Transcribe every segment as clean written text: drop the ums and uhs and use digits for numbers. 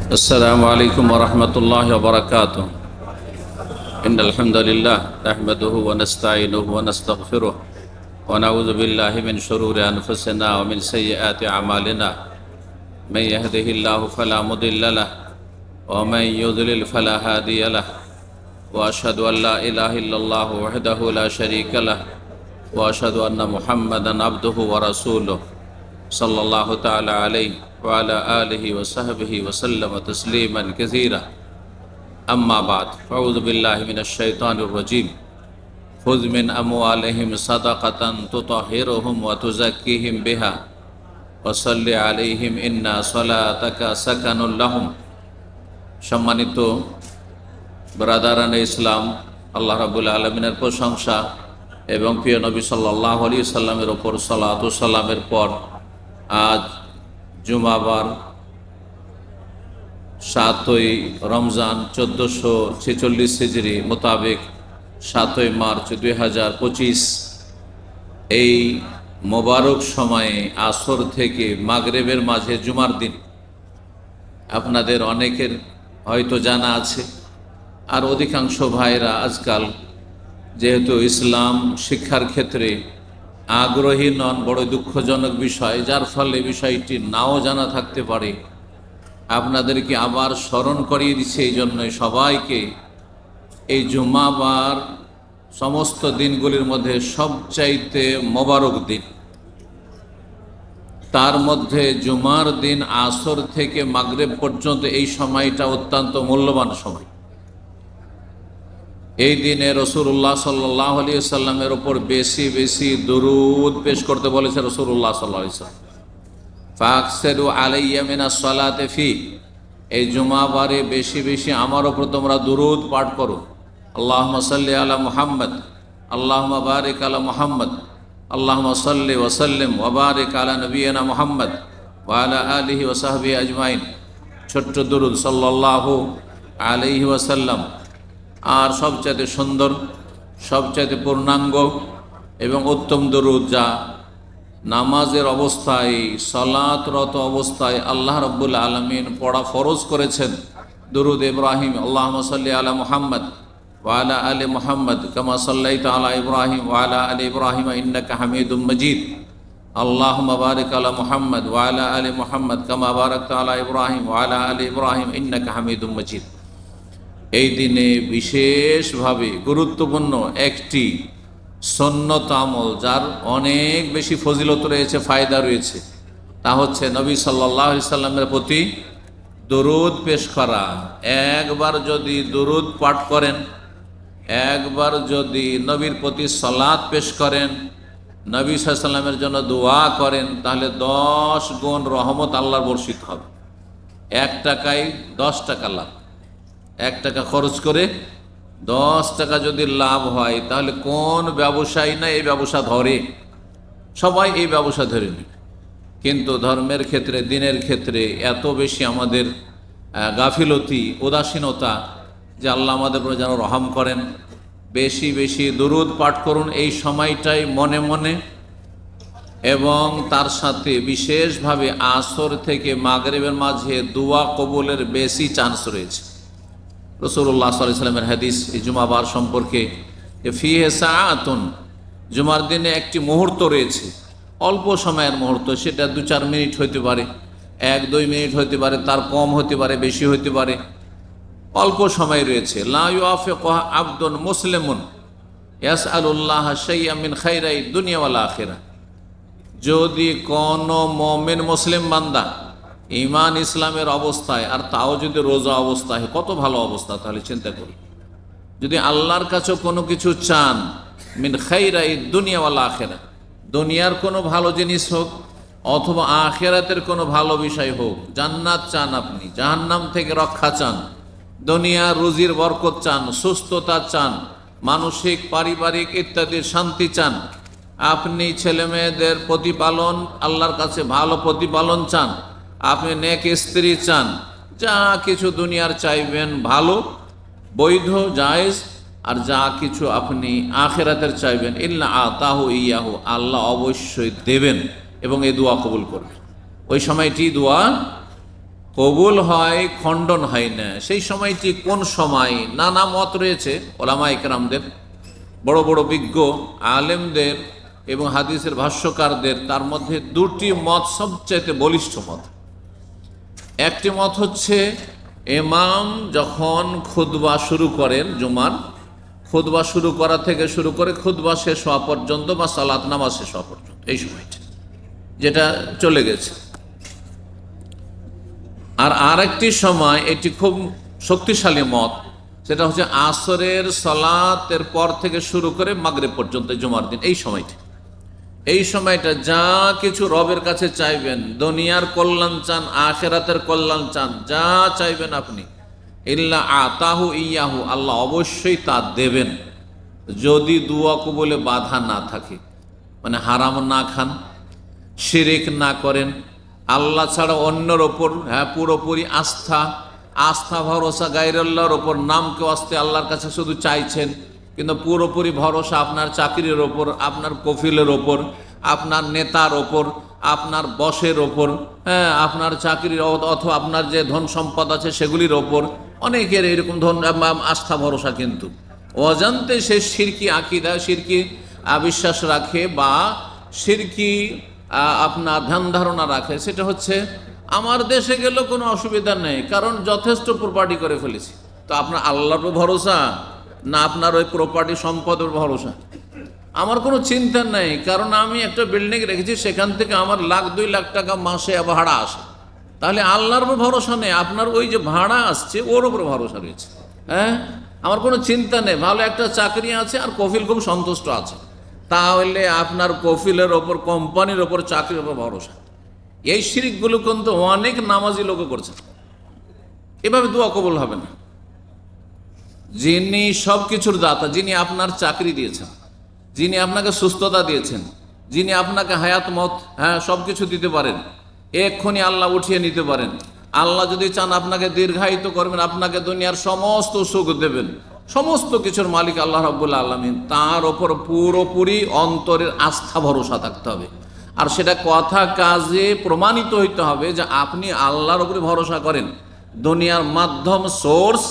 السلام عليكم ورحمة الله وبركاته. إن الحمد لله نحمده ونستعينه ونستغفره ونعوذ بالله من شرور أنفسنا ومن سيئات أعمالنا. من يهده الله فلا مضل له ومن يضلل فلا هادي له. وأشهد أن لا إله إلا الله وحده لا شريك له وأشهد أن محمدا عبده ورسوله صلى الله تعالى عليه وعلى آله وصحبه وسلم تسليما كثيرا. أما بعد فأعوذ بالله من الشيطان الرجيم. خذ من أموالهم صدقة تطهرهم وتزكيهم بها وصل عليهم إن صلاتك سكن لهم. সম্মানিত ব্রাদারানে ইসলাম, আল্লাহ রাব্বুল আলামিনের প্রশংসা এবং প্রিয় নবী সাল্লাল্লাহু আলাইহি সাল্লামের ওপর সালাত ও সালামের পর আজ জুমাবার 7ই রমজান 1446 হিজরি মোতাবেক 7ই মার্চ 2025 এই মোবারক সময়ে আসর থেকে মাগরিবের মাঝে জুমার দিন। আপনাদের অনেকের হয়তো জানা আছে, আর অধিকাংশ ভাইরা আজকাল যেহেতু ইসলাম শিক্ষার ক্ষেত্রে আগ্রহী নন, বড় দুঃখজনক বিষয়, যার ফলে বিষয়টি নাও জানা থাকতে পারে। আপনাদেরকে আবার স্মরণ করিয়ে দিচ্ছে এই জন্যই সবাইকে এই জুমাবার সমস্ত দিনগুলির মধ্যে সবচাইতে মোবারক দিন। তার মধ্যে জুমার দিন আসর থেকে মাগরিব পর্যন্ত এই সময়টা অত্যন্ত মূল্যবান সময়। এই দিনে রাসূলুল্লাহ সাল্লাল্লাহু আলাইহি সাল্লামের ওপর বেশি বেশি দরুদ পেশ করতে বলেছে রাসূলুল্লাহ সাল্লাল্লাহু আলাইহি সাল্লাম। ফাকসিরু আলাইয়া মিনাস সালাতি ফি, এই জুমাবারে বেশি বেশি আমার ওপর তোমরা দরুদ পাঠ করো। আল্লাহুম্মা সাল্লি আলা মুহাম্মদ, আল্লাহুম্মা বারিক আলা মুহাম্মদ, আল্লাহুম্মা সাল্লি ওয়া সাল্লিম ওয়া বারিক আলা নবিয়িনা মুহাম্মদ ওয়া আলা আলিহি ওয়া সাহবিহি আজমাইন। ছোট্ট দরুদ সাল্লাল্লাহু আলাইহি ওয়াসাল্লাম। আর সবচাইতে সুন্দর, সবচাইতে পূর্ণাঙ্গ এবং উত্তম দরুদ যা নামাজের অবস্থায়, সালাতরত অবস্থায় আল্লাহ রাব্বুল আলামিন পড়া ফরজ করেছেন, দরুদ ইব্রাহিম। আল্লাহুম্মা সাল্লি আলা মুহাম্মদ ওয়া আলা আলি মুহাম্মদ কামা সাল্লাইতা আলা ইব্রাহিম ওয়া আলা আলি ইব্রাহিম ইন্নাকা হামিদুম মাজিদ। আল্লাহুম্মা বারিক আলা মুহাম্মদ ওয়া আলা আলি মুহাম্মদ কামা বারাকতা আলা ইব্রাহিম ওয়া আলা আলি ইব্রাহিম ইন্নাকা হামিদুম মাজিদ। এই দিনে বিশেষভাবে গুরুত্বপূর্ণ একটি সুন্নত আমল, যার অনেক বেশি ফজিলত রয়েছে, ফায়দা রয়েছে, তা হচ্ছে নবী সাল্লাল্লাহু আলাইহি সাল্লামের প্রতি দরুদ পেশ করা। একবার যদি দরুদ পাঠ করেন, একবার যদি নবীর প্রতি সালাত পেশ করেন, নবী সাল্লাল্লাহু আলাইহি সাল্লামের জন্য দোয়া করেন, তাহলে 10 গুণ রহমত আল্লাহর বর্ষিত হবে। 1 টাকায় 10 টাকা লাভ। 1 টাকা খরচ করে 10 টাকা যদি লাভ হয়, তাহলে কোন ব্যবসায়ী না এই ব্যবসা ধরে? সবাই এই ব্যবসা ধরে নেবে। কিন্তু ধর্মের ক্ষেত্রে, দিনের ক্ষেত্রে এত বেশি আমাদের গাফিলতি, উদাসীনতা, যে আল্লাহ আমাদের উপর যেন রহম করেন। বেশি বেশি দরুদ পাঠ করুন এই সময়টাই মনে মনে, এবং তার সাথে বিশেষভাবে আসর থেকে মাগরিবের মাঝে দোয়া কবুলের বেশি চান্স রয়েছে। রাসূলুল্লাহ সাল্লাল্লাহু আলাইহি ওয়াসাল্লামের হাদিস এই জুমাবার সম্পর্কে, ফিহে সাআতুন, জুমার দিনে একটি মুহূর্ত রয়েছে, অল্প সময়ের মুহূর্ত, সেটা 2-4 মিনিট হতে পারে, 1-2 মিনিট হতে পারে, তার কম হতে পারে, বেশি হতে পারে, অল্প সময় রয়েছে। লা ইউআফিকু আবদুন মুসলিমুন ইয়াসআলুল্লাহ শাইআম মিন খাইরাই দুনিয়া ওয়াল আখিরাহ, যদি কোন মুমিন মুসলিম বান্দা ঈমান ইসলামের অবস্থায়, আর তাও যদি রোজা অবস্থায়, কত ভালো অবস্থা, তাহলে চিন্তা করি, যদি আল্লাহর কাছে কোনো কিছু চান, মিন খাইরাই দুনিয়া ওয়াল আখিরাহ, দুনিয়ার কোনো ভালো জিনিস হোক অথবা আখিরাতের কোনো ভালো বিষয় হোক, জান্নাত চান আপনি, জাহান্নাম থেকে রক্ষা চান, দুনিয়ার রুজির বরকত চান, সুস্থতা চান, মানসিক পারিবারিক ইত্যাদির শান্তি চান, আপনি ছেলে মেয়েদের প্রতিপালন, আল্লাহর কাছে ভালো প্রতিপালন চান, আপনি নেক স্ত্রী চান, যা কিছু দুনিয়ার চাইবেন ভালো, বৈধ, জায়েজ, আর যা কিছু আপনি আখিরাতের চাইবেন, ইল্লা আতাহু ইয়াহু, আল্লাহ অবশ্যই দেবেন এবং এই দোয়া কবুল করবেন। ওই সময়টি দোয়া কবুল হয়, খণ্ডন হয় না। সেই সময়টি কোন সময়? নানা মত রয়েছে ওলামা ইকরামদের, বড় বড় বিজ্ঞ আলেমদের এবং হাদিসের ভাষ্যকারদের। তার মধ্যে দুটি মত সবচেয়ে বলিষ্ঠ মত। একটি মত হচ্ছে ইমাম যখন খুতবা শুরু করেন, জুমার খুতবা শুরু করা থেকে শুরু করে খুতবা শেষ হওয়া পর্যন্ত বা সালাত নামাজ শেষ হওয়া পর্যন্ত, এই সময়টা যেটা চলে গেছে। আর আরেকটি সময়, এটি খুব শক্তিশালী মত, সেটা হচ্ছে আসরের সালাতের পর থেকে শুরু করে মাগরিব পর্যন্ত জুমার দিন। এই সময়টা যা কিছু রবের কাছে চাইবেন, দুনিয়ার কল্যাণ চান, আখিরাতের কল্যাণ চান, যা চাইবেন আপনি, ইল্লা আতাহু ইয়াহু, আল্লাহ অবশ্যই তা দেবেন, যদি দুয়া কবুলে বাধা না থাকে। মানে হারাম না খান, শিরিক না করেন, আল্লাহ ছাড়া অন্যের ওপর পুরোপুরি আস্থা ভরসা গায়রুল্লাহর ওপর, নামকে আস্তে আল্লাহর কাছে শুধু চাইছেন, কিন্তু পুরোপুরি ভরসা আপনার চাকরির ওপর, আপনার কফিলের ওপর, আপনার নেতার ওপর, আপনার বসের ওপর, আপনার চাকরির অথবা আপনার যে ধন সম্পদ আছে সেগুলির ওপর। অনেকের এরকম ধন আস্থা ভরসা, কিন্তু অজান্তে সে শিরকি আকীদা, শিরকি বিশ্বাস রাখে বা শিরকি আপনার ধ্যান ধারণা রাখে। সেটা হচ্ছে আমার দেশে গেলেও কোনো অসুবিধা নেই, কারণ যথেষ্ট প্রপার্টি করে ফেলেছি। তো আপনার আল্লাহর উপর ভরসা না আপনার ওই প্রপার্টি সম্পদের ভরসা? আমার কোনো চিন্তা নেই, কারণ আমি একটা বিল্ডিং রেখেছি, সেখান থেকে আমার 1-2 লাখ টাকা মাসে ভাড়া আসে। তাহলে আল্লাহর উপর ভরসা নেই, আপনার ওই যে ভাড়া আসছে ওর উপর ভরসা রয়েছে। আমার কোনো চিন্তা নেই, ভালো একটা চাকরি আছে আর কফিল খুব সন্তুষ্ট আছে, তাহলে আপনার কফিলের ওপর, কোম্পানির ওপর, চাকরির ওপর ভরসা। এই শিরকগুলো কিন্তু অনেক নামাজি লোকও করছে। এভাবে দোয়া কবুল হবে না। যিনি সব কিছুর দাতা, যিনি আপনার চাকরি দিয়েছেন, যিনি আপনাকে সুস্থতা দিয়েছেন, যিনি আপনাকে হায়াত মত সব কিছু দিতে পারেন, এক্ষুনি আল্লাহ উঠিয়ে নিতে পারেন। আল্লাহ যদি চান আপনাকে দীর্ঘায়িত করবেন, আপনাকে দুনিয়ার সমস্ত সুখ দেবেন, সমস্ত কিছুর মালিক আল্লাহ রাব্বুল আলামিন। তার ওপর পুরোপুরি অন্তরের আস্থা ভরসা থাকতে হবে, আর সেটা কথা কাজে প্রমাণিত হইতে হবে যে আপনি আল্লাহর উপরে ভরসা করেন। দুনিয়ার মাধ্যম, সোর্স,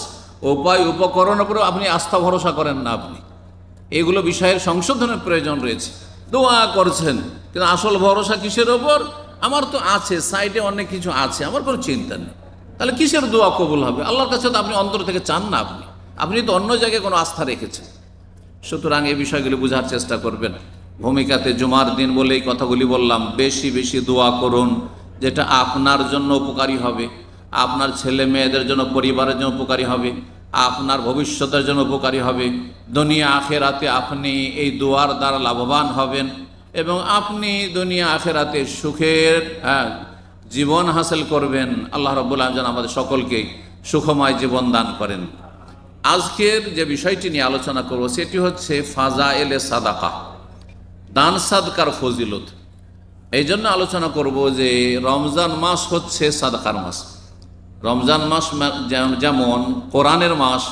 উপায়, উপকরণ উপরে আপনি আস্থা ভরসা করেন না। আপনি এগুলো বিষয়ের সংশোধনের প্রয়োজন রয়েছে। দোয়া করছেন, কিন্তু আসল ভরসা কিসের ওপর? আমার তো আছে, সাইডে অনেক কিছু আছে, আমার কোনো চিন্তা নেই। তাহলে কিসের দোয়া কবুল হবে? আল্লাহর কাছে তো আপনি অন্তর থেকে চান না, আপনি তো অন্য জায়গায় কোনো আস্থা রেখেছেন। সুতরাং এই বিষয়গুলি বোঝার চেষ্টা করবেন। ভূমিকাতে জুমার দিন বলে এই কথাগুলি বললাম। বেশি বেশি দোয়া করুন, যেটা আপনার জন্য উপকারী হবে, আপনার ছেলে মেয়েদের জন্য, পরিবারের জন্য উপকারী হবে, আপনার ভবিষ্যতের জন্য উপকারী হবে। দুনিয়া আখেরাতে আপনি এই দোয়ার দ্বারা লাভবান হবেন এবং আপনি দুনিয়া আখেরাতে সুখের জীবন হাসিল করবেন। আল্লাহ রাব্বুল আলামিন যেন আমাদের সকলকে সুখময় জীবন দান করেন। আজকের যে বিষয়টি নিয়ে আলোচনা করব সেটি হচ্ছে ফাজাইলে সাদাকা, দান সাদকার ফজিলত। এই জন্য আলোচনা করব যে রমজান মাস হচ্ছে সাদাকার মাস। রমজান মাস যেমন কোরআনের মাস,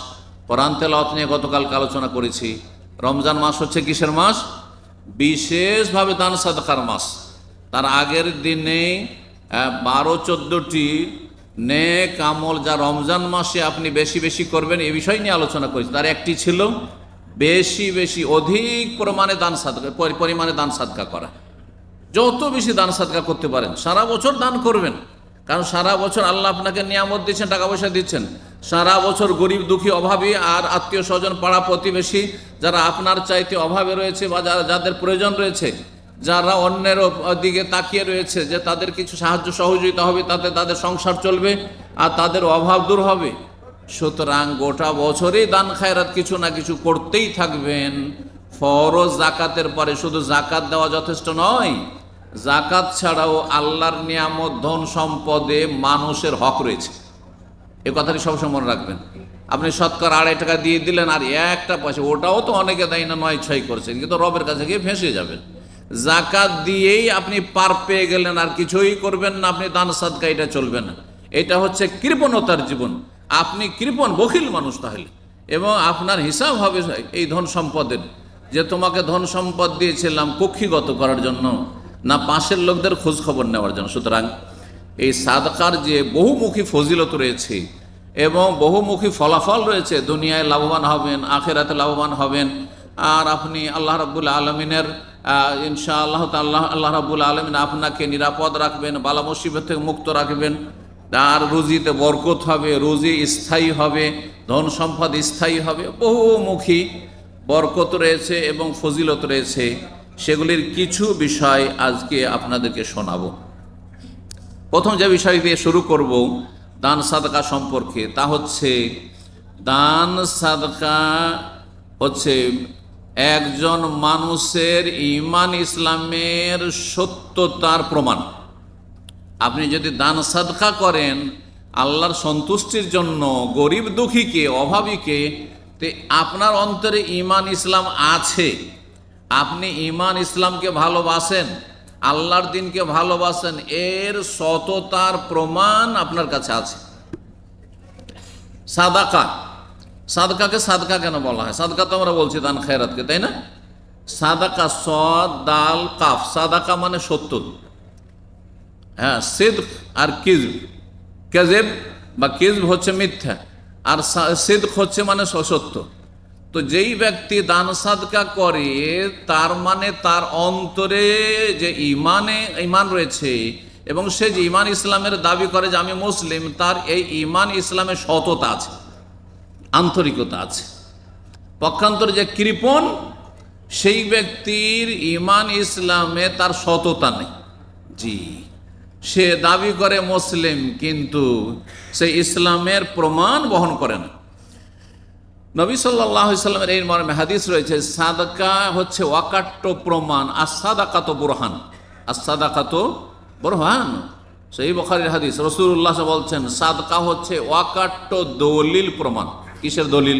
কোরআন তেলাওয়াত নিয়ে গতকালকে আলোচনা করেছি। রমজান মাস হচ্ছে কিসের মাস? বিশেষভাবে দান সাদকার মাস। তার আগের দিনে 12-14টি নেক আমল যা রমজান মাসে আপনি বেশি বেশি করবেন, এই বিষয় নিয়ে আলোচনা করেছি। তার একটি ছিল বেশি বেশি অধিক পরিমাণে দান সাদকা করা। যত বেশি দান সাদকা করতে পারেন, সারা বছর দান করবেন, কারণ সারা বছর আল্লাহ আপনাকে নিয়ামত দিচ্ছেন, টাকা পয়সা দিচ্ছেন। সারা বছর গরিব দুঃখী অভাবী আর আত্মীয় স্বজন পাড়া প্রতিবেশী যারা আপনার চাইতে অভাবে রয়েছে বা যাদের প্রয়োজন রয়েছে, যারা অন্যের দিকে তাকিয়ে রয়েছে যে তাদের কিছু সাহায্য সহযোগিতা হবে, তাতে তাদের সংসার চলবে আর তাদের অভাব দূর হবে। সুতরাং গোটা বছরেই দান খায়রাত কিছু না কিছু করতেই থাকবেন। ফরজ জাকাতের পরে শুধু জাকাত দেওয়া যথেষ্ট নয়, জাকাত ছাড়াও আল্লাহর নিয়ামত, ধন সম্পদে মানুষের হক রয়েছে। এ কথাটি সবসময় মনে রাখবেন। আপনি শতকরা 2.5 টাকা দিয়ে দিলেন আর একটা পয়সা, ওটাও তো অনেকে দেয় না, 9-6 করছেন, কিন্তু রবের কাছে গিয়ে ফেঁসে যাবেন। জাকাত দিয়েই আপনি পার পেয়ে গেলেন, আর কিছুই করবেন না, আপনি দান সাদকা, এটা চলবে না। এটা হচ্ছে কৃপণতার জীবন। আপনি কৃপণ, বখিল মানুষ তাহলে, এবং আপনার হিসাব হবে এই ধন সম্পদের, যে তোমাকে ধন সম্পদ দিয়েছিলাম কক্ষিগত করার জন্য, না পাশের লোকদের খোঁজ খবর নেওয়ার জন্য। সুতরাং এই সাদকার যে বহুমুখী ফজিলত রয়েছে এবং বহুমুখী ফলাফল রয়েছে, দুনিয়ায় লাভবান হবেন, আখিরাতে লাভবান হবেন। আর আপনি আল্লাহ রাব্বুল আলমিনের ইনশাআল্লাহ তাআলা আল্লাহ রাব্বুল আলমিন আপনাকে নিরাপদ রাখবেন, বালা মুসিবত থেকে মুক্ত রাখবেন। আর রুজিতে বরকত হবে, রুজি স্থায়ী হবে, ধন সম্পদ স্থায়ী হবে, বহুমুখী বরকত রয়েছে এবং ফজিলত রয়েছে। সেগুলির কিছু বিষয় আজকে আপনাদেরকে শোনাবো। প্রথম যে বিষয় দিয়ে শুরু করব দান সাদকা সম্পর্কে, তা হচ্ছে দান সাদকা হচ্ছে একজন মানুষের ঈমান ইসলামের সত্যতার প্রমাণ। আপনি যদি দান সাদকা করেন আল্লাহর সন্তুষ্টির জন্য, গরিব দুঃখীকে, অভাবীকে, তে আপনার অন্তরে ঈমান ইসলাম আছে, আপনি ঈমান ইসলামকে ভালোবাসেন, আল্লাহর দিনকে ভালোবাসেন, এর সততার প্রমাণ আপনার কাছে আছে। সাদাকা, সাদকাকে সাদকা কেন বলা হয়? সাদকা তো আমরা বলছি দান খেরাতকে, তাই না? সাদাকা, সদ দাল কাফ, সাদাকা মানে সত্য। হ্যাঁ, সিদক আর কিজব, কেজেব বা কিজব হচ্ছে মিথ্যা, আর সিদক হচ্ছে মানে সত্য। তো যেই ব্যক্তি দান সাদকা করে তার মানে তার অন্তরে যে ঈমান রয়েছে এবং সে যে ঈমান ইসলামের দাবি করে যে আমি মুসলিম, তার এই ঈমান ইসলামের সততা আছে, আন্তরিকতা আছে। পক্ষান্তরে যে কৃপণ, সেই ব্যক্তির ঈমান ইসলামে তার সততা নেই। জি, সে দাবি করে মুসলিম কিন্তু সে ইসলামের প্রমাণ বহন করে না। নবী সাল্লাল্লাহু আলাইহি সাল্লামের এই মর্মে হাদিস রয়েছে, সাদাকা হচ্ছে ওয়াকাট্ট প্রমাণ, আর সাদাকাত বুরহান, আর সাদাকাত বুরহান। সেই বুখারীর হাদিস, রাসূলুল্লাহ বলছেন সাদকা হচ্ছে ওয়াকাট্ট দলিল প্রমাণ। কিসের দলিল?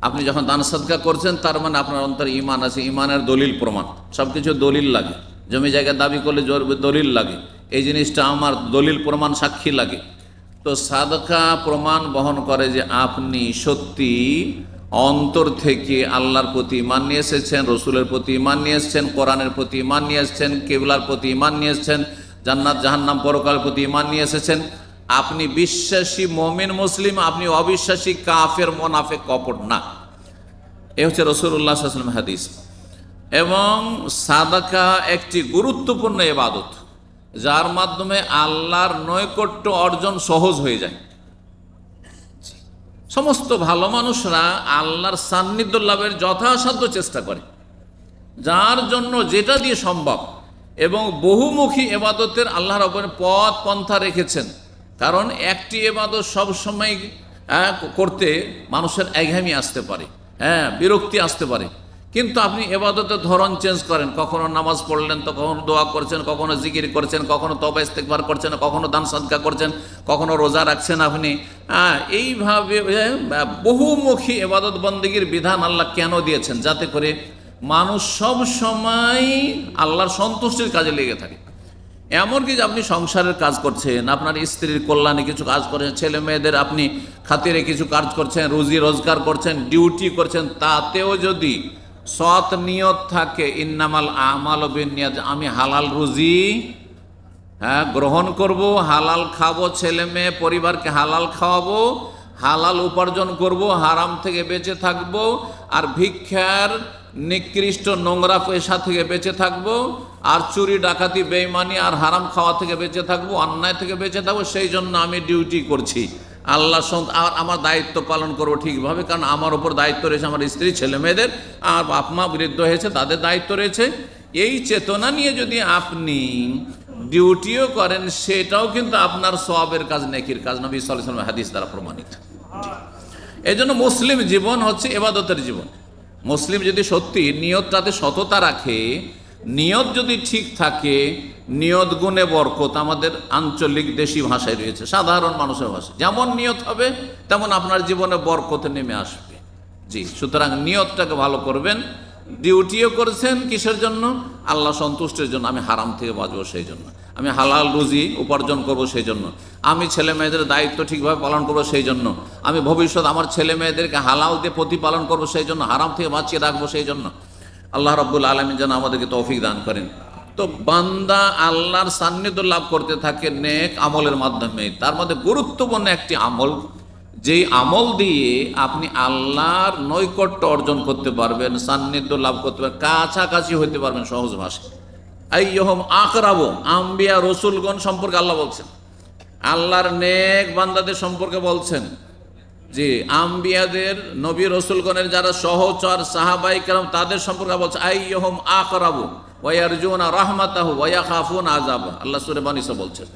আপনি যখন দান সাদকা করছেন তার মানে আপনার অন্তরে ঈমান আছে, ঈমানের দলিল প্রমাণ। সব কিছু দলিল লাগে, জমি জায়গা দাবি করলে দলিল লাগে, এই জিনিসটা আমার দলিল প্রমাণ সাক্ষী লাগে। তো সাদকা প্রমাণ বহন করে যে আপনি সত্যি অন্তর থেকে আল্লাহর প্রতি ঈমান নিয়ে এসেছেন, রসুলের প্রতি ঈমান নিয়ে এসেছেন, কোরআনের প্রতি ঈমান নিয়ে এসেছেন, কিবলার প্রতি ঈমান নিয়ে এসেছেন, জান্নাত জাহান্নাম পরকালের প্রতি ঈমান নিয়ে এসেছেন। আপনি বিশ্বাসী মুমিন মুসলিম, আপনি অবিশ্বাসী কাফের মুনাফিক কপট না। এ হচ্ছে রাসূলুল্লাহ সাল্লাল্লাহু আলাইহি ওয়াসাল্লাম হাদিস। এবং সাদাকা একটি গুরুত্বপূর্ণ ইবাদত, যার মাধ্যমে আল্লাহর নৈকট্য অর্জন সহজ হয়ে যায়। সমস্ত ভালো মানুষরা আল্লাহর সান্নিধ্য লাভের যথাসাধ্য চেষ্টা করে, যার জন্য যেটা দিয়ে সম্ভব, এবং বহুমুখী ইবাদতের আল্লাহ রাব্বুল পথ পন্থা রেখেছেন। কারণ একটি ইবাদত সবসময় করতে মানুষের একঘেয়েমি আসতে পারে, বিরক্তি আসতে পারে। কিন্তু আপনি ইবাদতের ধরন চেঞ্জ করেন, কখনো নামাজ পড়লেন তো কখনো দোয়া করছেন, কখনো জিকির করছেন, কখনো তওবা ইস্তেগফার করছেন, কখনো দান সাদকা করছেন, কখনো রোজা রাখছেন আপনি। এইভাবে বহুমুখী ইবাদত বন্দেগীর বিধান আল্লাহ কেন দিয়েছেন? যাতে করে মানুষ সব সময় আল্লাহর সন্তুষ্টির কাজে লেগে থাকে। এমনকি যে আপনি সংসারের কাজ করছেন, আপনার স্ত্রীর কল্যাণে কিছু কাজ করছেন, ছেলে মেয়েদের আপনি খাতিরে কিছু কাজ করছেন, রুজি রোজগার করছেন, ডিউটি করছেন, তাতেও যদি সৎ নিয়ত থাকে, ইন্নামাল আমালু বিন্নিয়াত, আমি হালাল রুজি গ্রহণ করব, হালাল খাবো, ছেলে মেয়ে পরিবারকে হালাল খাওয়াবো, হালাল উপার্জন করব, হারাম থেকে বেঁচে থাকব, আর ভিক্ষার নিকৃষ্ট নোংরা পয়সা থেকে বেঁচে থাকবো, আর চুরি ডাকাতি বেঈমানি আর হারাম খাওয়া থেকে বেঁচে থাকবো, অন্যায় থেকে বেঁচে থাকবো। সেই জন্য আমি ডিউটি করছি, আল্লাহ আর আমার দায়িত্ব পালন করবো ঠিকভাবে, কারণ আমার ওপর দায়িত্ব রয়েছে আমার স্ত্রী ছেলে মেয়েদের, আর বাপ মা বৃদ্ধ হয়েছে তাদের দায়িত্ব রয়েছে। এই চেতনা নিয়ে যদি আপনি ডিউটিও করেন, সেটাও কিন্তু আপনার সওয়াবের কাজ, নেকির কাজ, নবী সাল্লাল্লাহু আলাইহি ওয়াসাল্লাম হাদিস দ্বারা প্রমাণিত। এই জন্য মুসলিম জীবন হচ্ছে ইবাদতের জীবন। মুসলিম যদি সত্যি নিয়তটাতে সততা রাখে, নিয়ত যদি ঠিক থাকে, নিয়ত গুণে বরকত আমাদের আঞ্চলিক দেশি ভাষায় রয়েছে, সাধারণ মানুষের ভাষা, যেমন নিয়ত হবে তেমন আপনার জীবনে বরকত নেমে আসবে। জি, সুতরাং নিয়তটাকে ভালো করবেন। ডিউটিও করেছেন কিসের জন্য? আল্লাহ সন্তুষ্টির জন্য। আমি হারাম থেকে বাঁচবো সেই জন্য, আমি হালাল রুজি উপার্জন করব সেই জন্য, আমি ছেলে মেয়েদের দায়িত্ব ঠিকভাবে পালন করবো সেই জন্য, আমি ভবিষ্যৎ আমার ছেলে মেয়েদেরকে হালাল দিয়ে প্রতিপালন করবো সেই জন্য, হারাম থেকে বাঁচিয়ে রাখবো সেই জন্য। আল্লাহ রাব্বুল আলামিন যেন আমাদেরকে তৌফিক দান করেন। তো বান্দা আল্লাহর সান্নিধ্য লাভ করতে থাকে নেক আমলের মাধ্যমে। তার মধ্যে গুরুত্বপূর্ণ একটি আমল, যেই আমল দিয়ে আপনি আল্লাহর নৈকট্য অর্জন করতে পারবেন, সান্নিধ্য লাভ করতে পারবেন, কাছাকাছি হইতে পারবেন সহজ ভাষায়। আইয়ুহুম আকরাবু, আম্বিয়া রসুলগণ সম্পর্কে আল্লাহ বলছেন, আল্লাহর নেক বান্দাদের সম্পর্কে বলছেন যে আম্বিয়াদের, নবী রসুলগণের যারা সহচর সাহাবাই কেরাম তাদের সম্পর্কে বলছে আইয়ুহুম আকরাবু ওয়া ইয়ারজুনা রাহমাতাহু ওয়া ইয়াখাফুনা আযাবা। আল্লাহ সূরা বনী ইসরাঈল বলছেন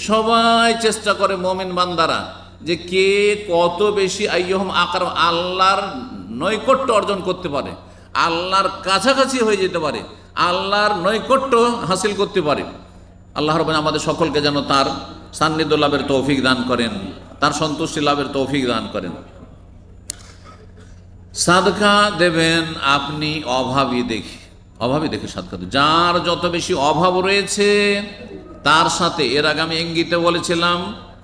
সবাই চেষ্টা করে মুমিন বান্দারা যে কে কত বেশি আইয়ুহুম আকরাব, আল্লাহর নৈকট্য অর্জন করতে পারে, আল্লাহর কাছাকাছি হয়ে যেতে পারে, আল্লাহর নৈকট্য হাসিল করতে পারে। আল্লাহ রাব্বুল আমাদের সকলকে যেন তার সান্নিধ্য লাভের তৌফিক দান করেন, তার সন্তুষ্টি লাভের তৌফিক দান করেন। সাদকা দেবেন আপনি অভাবী দেখে সাদকা দেবেন। যার যত বেশি অভাব রয়েছে তার সাথে, এর আগে আমি ইঙ্গিতে বলেছিলাম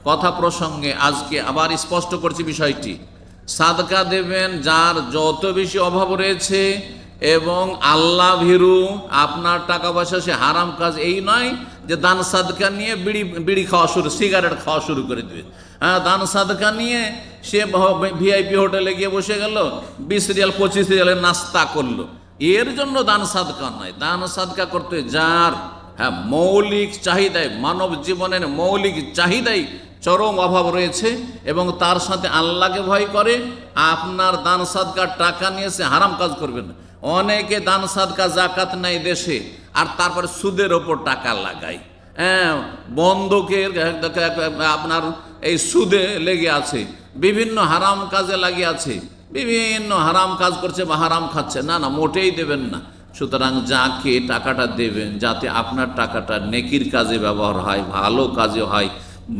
কথা প্রসঙ্গে, আজকে আবার স্পষ্ট করছি বিষয়টি, সাদকা দেবেন যার যত বেশি অভাব রয়েছে এবং আল্লাহ ভীরু। আপনার টাকা পয়সা সে হারাম কাজ এই নয় যে দান সাদকা নিয়ে বিড়ি খাওয়া শুরু, সিগারেট খাওয়া শুরু করে দেবে। হ্যাঁ, দান সাদকা নিয়ে সে ভিআইপি হোটেলে গিয়ে বসে গেল, 20 রিয়াল 25 রিয়ালের নাস্তা করলো, এর জন্য দান সাদকা নয়। দান সাদকা করতে যার মৌলিক চাহিদায়, মানব জীবনের মৌলিক চাহিদায় চরম অভাব রয়েছে এবং তার সাথে আল্লাহকে ভয় করে, আপনার দান সাদকার টাকা নিয়ে সে হারাম কাজ করবে না। অনেকে দান সাদকা জাকাত নেয় দেশে, আর তারপরে সুদের ওপর টাকা লাগায়, হ্যাঁ, বন্ধকের আপনার এই সুদে লেগে আছে, বিভিন্ন হারাম কাজে লাগিয়ে আছে, বিভিন্ন হারাম কাজ করছে বা হারাম খাচ্ছে। না, মোটেই দেবেন না। সুতরাং যাকে টাকাটা দেবেন, যাতে আপনার টাকাটা নেকির কাজে ব্যবহার হয়, ভালো কাজে হয়,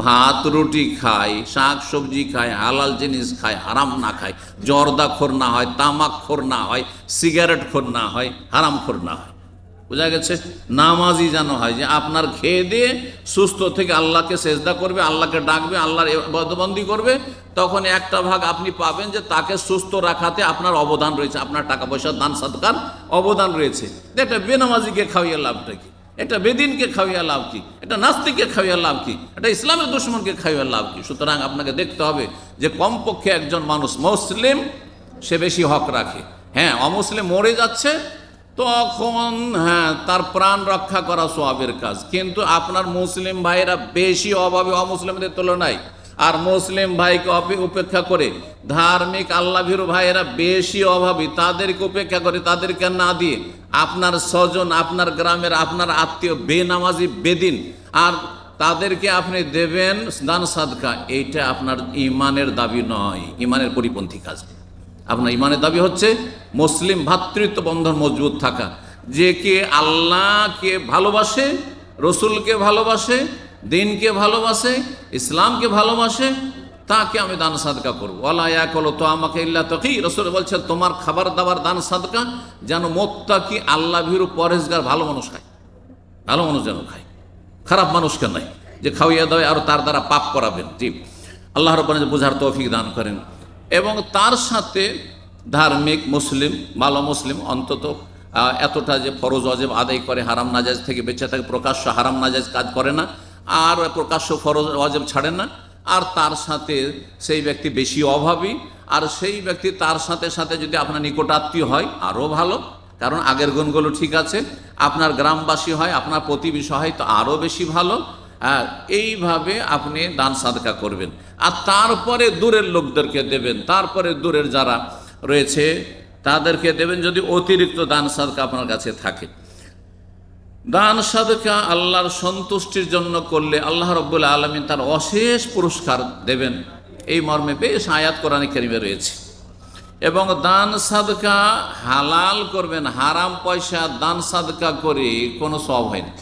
ভাত রুটি খায়, শাক সবজি খায়, হালাল জিনিস খায়, হারাম না খায়, জর্দাখোর না হয়, তামাকখোর না হয়, সিগারেটখোর না হয়, হারামখোর না হয়। বোঝা গেছে? নামাজি যেন হয়, যে আপনার খেয়ে দিয়ে সুস্থ থেকে আল্লাহকে সেজদা করবে, আল্লাহকে ডাকবে, আল্লাহর ইবাদতবন্দি করবে, তখন একটা ভাগ আপনি পাবেন যে তাকে সুস্থ রাখাতে আপনার অবদান রয়েছে, আপনার টাকা পয়সা দান সাদকার অবদান রয়েছে। এটা বেনামাজিকে খাওয়িয়ে লাভটা কি? এটা বেদিনকে খাওয়িয়ে লাভ কি? এটা নাস্তিককে খাওয়িয়ে লাভ কি? এটা ইসলামের দুশমনকে খাওয়িয়ে লাভ কি? সুতরাং আপনাকে দেখতে হবে যে কমপক্ষে একজন মানুষ মুসলিম সে বেশি হক রাখে। হ্যাঁ, অমুসলিম মরে যাচ্ছে তখন তার প্রাণ রক্ষা করা সওয়াবের কাজ, কিন্তু আপনার মুসলিম ভাইরা বেশি অভাবী অমুসলিমদের তুলনায়, আর মুসলিম ভাইকে উপেক্ষা করে ধার্মিক আল্লাহভীরু ভাইয়েরা বেশি অভাবী, তাদেরকে উপেক্ষা করে, তাদেরকে না দিয়ে আপনার স্বজন, আপনার গ্রামের, আপনার আত্মীয় বেনামাজি বেদিন, আর তাদেরকে আপনি দেবেন দান সাদকা, এইটা আপনার ইমানের দাবি নয়, ইমানের পরিপন্থী কাজ। আপনার ইমানের দাবি হচ্ছে মুসলিম ভ্রাতৃত্ব বন্ধন মজবুত থাকা, যে কে আল্লাহকে ভালোবাসে, রসুলকে ভালোবাসে, দিনকে ভালোবাসে, ইসলামকে ভালোবাসে, তাকে আমি দান সাদকা করবো। ওয়ালা ইয়াকুলু তাআমাকা ইল্লা তাকী, রাসূল বলছেন তোমার খাবার দাবার দান সাদকা যেন মুত্তাকি আল্লাহ ভীরু পরহেজগার ভালো মানুষ খায়, ভালো মানুষ যেন খায়, খারাপ মানুষকে নয় যে খাওয়িয়ে দেয় আর তার দ্বারা পাপ করাবেন। জি, আল্লাহ রাব্বুল আলামিন বোঝার তৌফিক দান করেন। এবং তার সাথে ধার্মিক মুসলিম, ভালো মুসলিম অন্তত এতটা যে ফরজ ওয়াজিব আদায় করে, হারাম নাজায়েজ থেকে বেঁচে থাকে, প্রকাশ্য হারাম নাজায়েজ কাজ করে না, আর প্রকাশ্য ফরজ ওয়াজিব ছাড়ে না, আর তার সাথে সেই ব্যক্তি বেশি অভাবী, আর সেই ব্যক্তি তার সাথে সাথে যদি আপনার নিকটাত্মীয় হয় আরও ভালো, কারণ আগের গুণগুলো ঠিক আছে, আপনার গ্রামবাসী হয়, আপনার প্রতিবেশী হয় তো আরও বেশি ভালো। এইভাবে আপনি দান সাদকা করবেন, আর তারপরে দূরের লোকদেরকে দেবেন, তারপরে দূরের যারা রয়েছে তাদেরকে দেবেন, যদি অতিরিক্ত দান সাদকা আপনার কাছে থাকে। দান সাদকা আল্লাহর সন্তুষ্টির জন্য করলে আল্লাহ রাব্বুল আলামিন তার অশেষ পুরস্কার দেবেন, এই মর্মে বেশ আয়াত কোরআনে কারিমে রয়েছে। এবং দান সাদকা হালাল করবেন, হারাম পয়সা দান সাদকা করে কোনো সওয়াব হয় না।